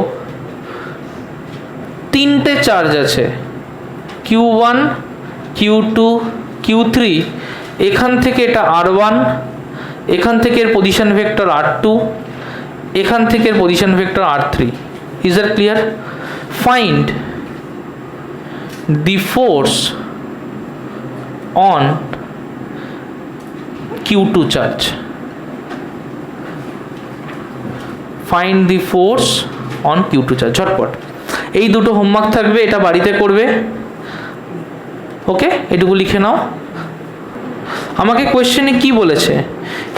তিনটে চার্জ আছে, Q1 Q2 Q3। এখান থেকে এটা R1, এখান থেকে এর পজিশন ভেক্টর R2, এখান থেকে এর position vector R3। Is that clear? Find the force on Q2 charge. Find the force on Q2 charge. ঝটপট এই দুটো হোমওয়ার্ক থাকবে, এটা বাড়িতে করবে। ওকে, এটুকু লিখে নাও। আমাকে কোয়েশ্চেনে কি বলেছে?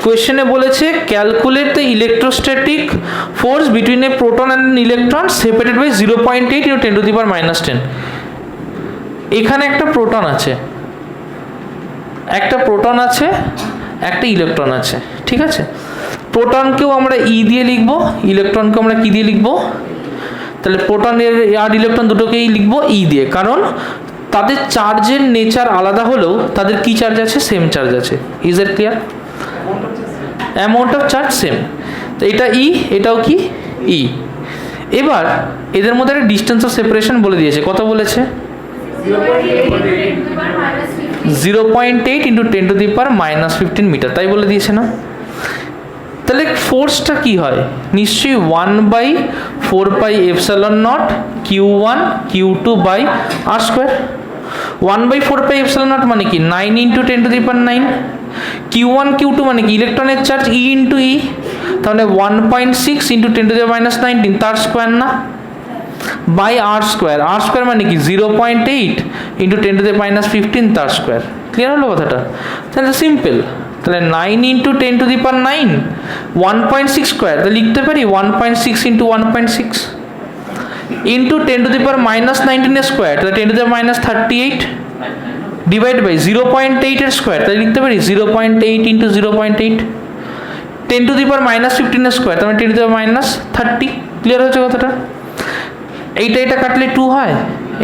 কোয়েশ্চেনে বলেছে calculate the electrostatic force between a proton and an electron separated by 0.8 × 10⁻⁻10। এখানে একটা প্রোটন আছে, একটা ইলেকট্রন আছে, ঠিক আছে? প্রোটনকেও আমরা ই দিয়ে লিখবো, ইলেকট্রনকেও আমরা কি দিয়ে লিখবো? তাহলে প্রোটনের আর ইলেকট্রন দুটোকেই লিখবো ই দিয়ে, কারণ তাদের চার্জের নেচার আলাদা হলেও তাদের কি চার্জ আছে? সেম চার্জ আছে। Is it clear? Amount of charge same. তো এটা ই, এটাও কি ই। এবার এদের মধ্যে একটা ডিস্টেন্স অফ সেপারেশন বলে দিয়েছে। কত বলেছে? 0.8 × 10⁻⁻15 মিটার, তাই বলে দিয়েছে না? তাহলে ফোর্সটা কি হয়? নিশ্চয়ই 1/4πε0 Q1 Q2/r²। 1/4πε0 মানে কি? 9 × 10⁹। Q1 Q2 মানে কি? ইলেকট্রনের চার্জ E × E, তাহলে 1.6 × 10⁻19 তার স্কোয়ার না, বাই r²। r² মানে কি? 0.8 × 10⁻15 তার স্কোয়ার। ক্লিয়ার হলো কথাটা? তাহলে সিম্পল। তাহলে 9 × 10⁹, 1.6 স্কোয়ার, তাহলে লিখতে পারি 1.6 × 1.6 ইন্টু 10⁻19 এর স্কোয়ার, তাহলে 10⁻38 ডিভাইড বাই 0.8 এর স্কোয়ার, তাহলে লিখতে পারি 0.8 × 0.8 10⁻15 এর স্কোয়ার, তাহলে 10⁻30। ক্লিয়ার হচ্ছে কথাটা? এইটা কাটলে 2 হয়,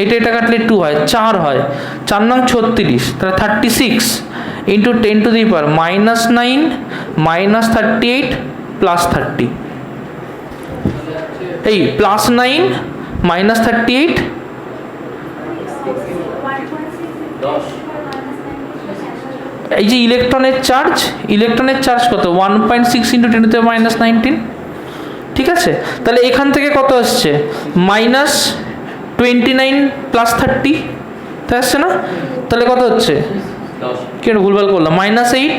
এটা কাটলে 2 হয়, 4 হয়, 4 নং 36, তাহলে 36 × 10⁻9 -38 +30। এই +9 -38 এই যে ইলেকট্রনের চার্জ কত? 1.6 × 10⁻19। ঠিক আছে, তাহলে এখান থেকে কত আসছে? -29 +30, তাই আসছে না? তাহলে কত হচ্ছে? কি ভুলভাল করলাম? -8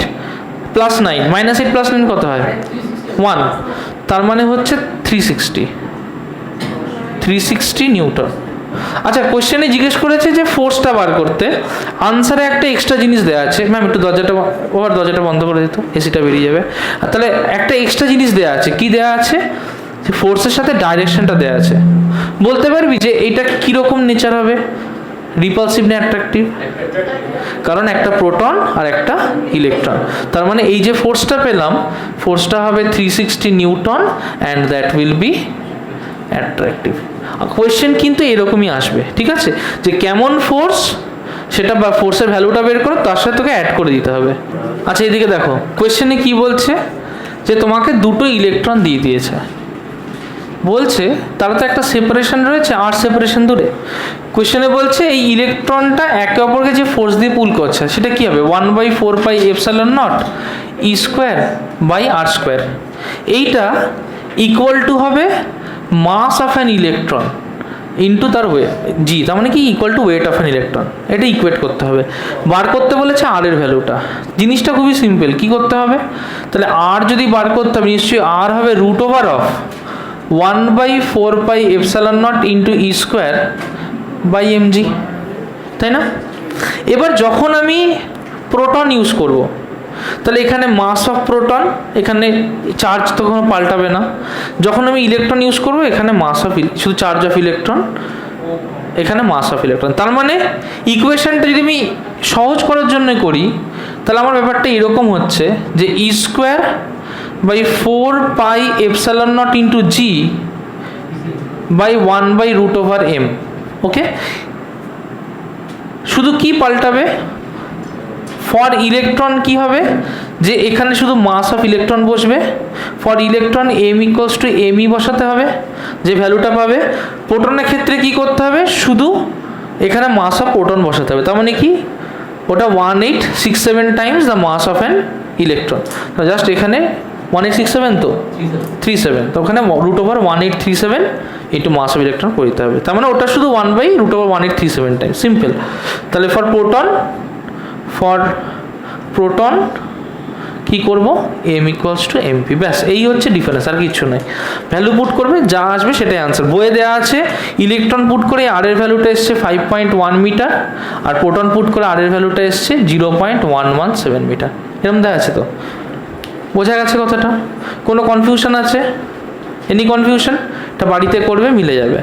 + 9, -8 + 9 কত হয়? 1, তার মানে হচ্ছে 360 নিউটন। আচ্ছা, কোশ্চেনে জিজ্ঞেস করেছে যে ফোর্সটা বার করতে, আনসারে একটা এক্সট্রা জিনিস দেওয়া আছে। ম্যাম একটু দরজাটা বন্ধ করে দিত, এসিটা বেরিয়ে যাবে। তাহলে একটা এক্সট্রা জিনিস দেওয়া আছে। কি দেওয়া আছে? যে ফোর্সের সাথে ডাইরেকশনটা দেওয়া আছে। বলতে পারবি যে এটা কিরকম নেচার হবে? রিপালসিভ না অ্যাট্রাকটিভ? কারণ একটা প্রোটন আর একটা ইলেকট্রন, তার মানে এই যে ফোর্সটা পেলাম, ফোর্সটা হবে 360 Newton and that will be attractive. Question কিন্তু এরকমই আসবে, ঠিক আছে? যে কেমন ফোর্স, সেটা বা ফোর্সের ভ্যালুটা বের করো, তার সাথে তোকে অ্যাড করে দিতে হবে। আচ্ছা, এদিকে দেখো কোয়েশ্চেনে কি বলছে, যে তোমাকে দুটো ইলেকট্রন দিয়ে দিয়েছে, বলছে তারা তো একটা সেপারেশন রয়েছে, আর সেপারেশন দূরে। কোয়েশ্চেনে বলছে এই ইলেকট্রনটা একে অপরকে যে ফোর্স দিয়ে পুল করছে সেটা কি হবে, 1/4πε0 E² বাই R²। এইটা ইকুয়াল টু হবে মাস অফ অ্যান ইলেকট্রন ইন্টু তার ওয়েট জি, তার মানে কি equal to weight of an electron. এটা ইকুয়েট করতে হবে, বার করতে বলেছে আর এর ভ্যালুটা। জিনিসটা খুবই সিম্পল, কি করতে হবে তাহলে, আর যদি বার করতে হবে নিশ্চয়ই আর হবে √ওভার of 1/4πε0 into E² by mg, তাই না? এবার যখন আমি প্রোটন ইউজ করব, তাহলে এখানে মাস অফ প্রোটন, এখানে চার্জ তো কোনো পাল্টাবে না। যখন আমি ইলেকট্রন ইউজ করব, এখানে মাস অফ, শুধু চার্জ অফ ইলেকট্রন, এখানে মাস অফ ইলেকট্রন। তার মানে ইকুয়েশনটা যদি আমি সহজ করার জন্য করি, তাহলে আমার ব্যাপারটা এরকম হচ্ছে যে E² by 4πε0 into g by 1/√m। Okay, শুধু কি পাল্টাবে, ফর ইলেকট্রন কি হবে যে এখানে শুধু মাস অফ ইলেকট্রন বসবে, for electron m equals two mE বসাতে হবে, যে ভ্যালুটা পাবে। প্রোটনের ক্ষেত্রে কি করতে হবে, শুধু এখানে মাস অফ প্রোটন বসাতে হবে। তার মানে কি, ওটা 1867 times the mass of an electron. Just এখানে 1867 তো 37, তো ওখানে √1837 ইন্টু মাস অফ ইলেকট্রন করে দিতে হবে। তার মানে ওটা শুধু 1/√1837 টাইম, সিম্পল। তাহলে ফর প্রোটন কি করব, m ইকুয়ালস টু mp, ব্যাস এই হচ্ছে ডিফারেন্স, আর কিছু নয়। ভ্যালু পুট করবে, যা আসবে সেটাই আনসার। বইয়ে দেওয়া আছে ইলেকট্রন পুট করে আর এর ভ্যালুটা এসছে 5.1 মিটার, আর প্রোটন পুট করে আর এর ভ্যালুটা এসছে 0.117 মিটার, এরকম দেওয়া আছে। তো বোঝা গেছে কথাটা? কোনো কনফিউশন আছে, এনি কনফিউশন? এটা বাড়িতে করবে, মিলে যাবে।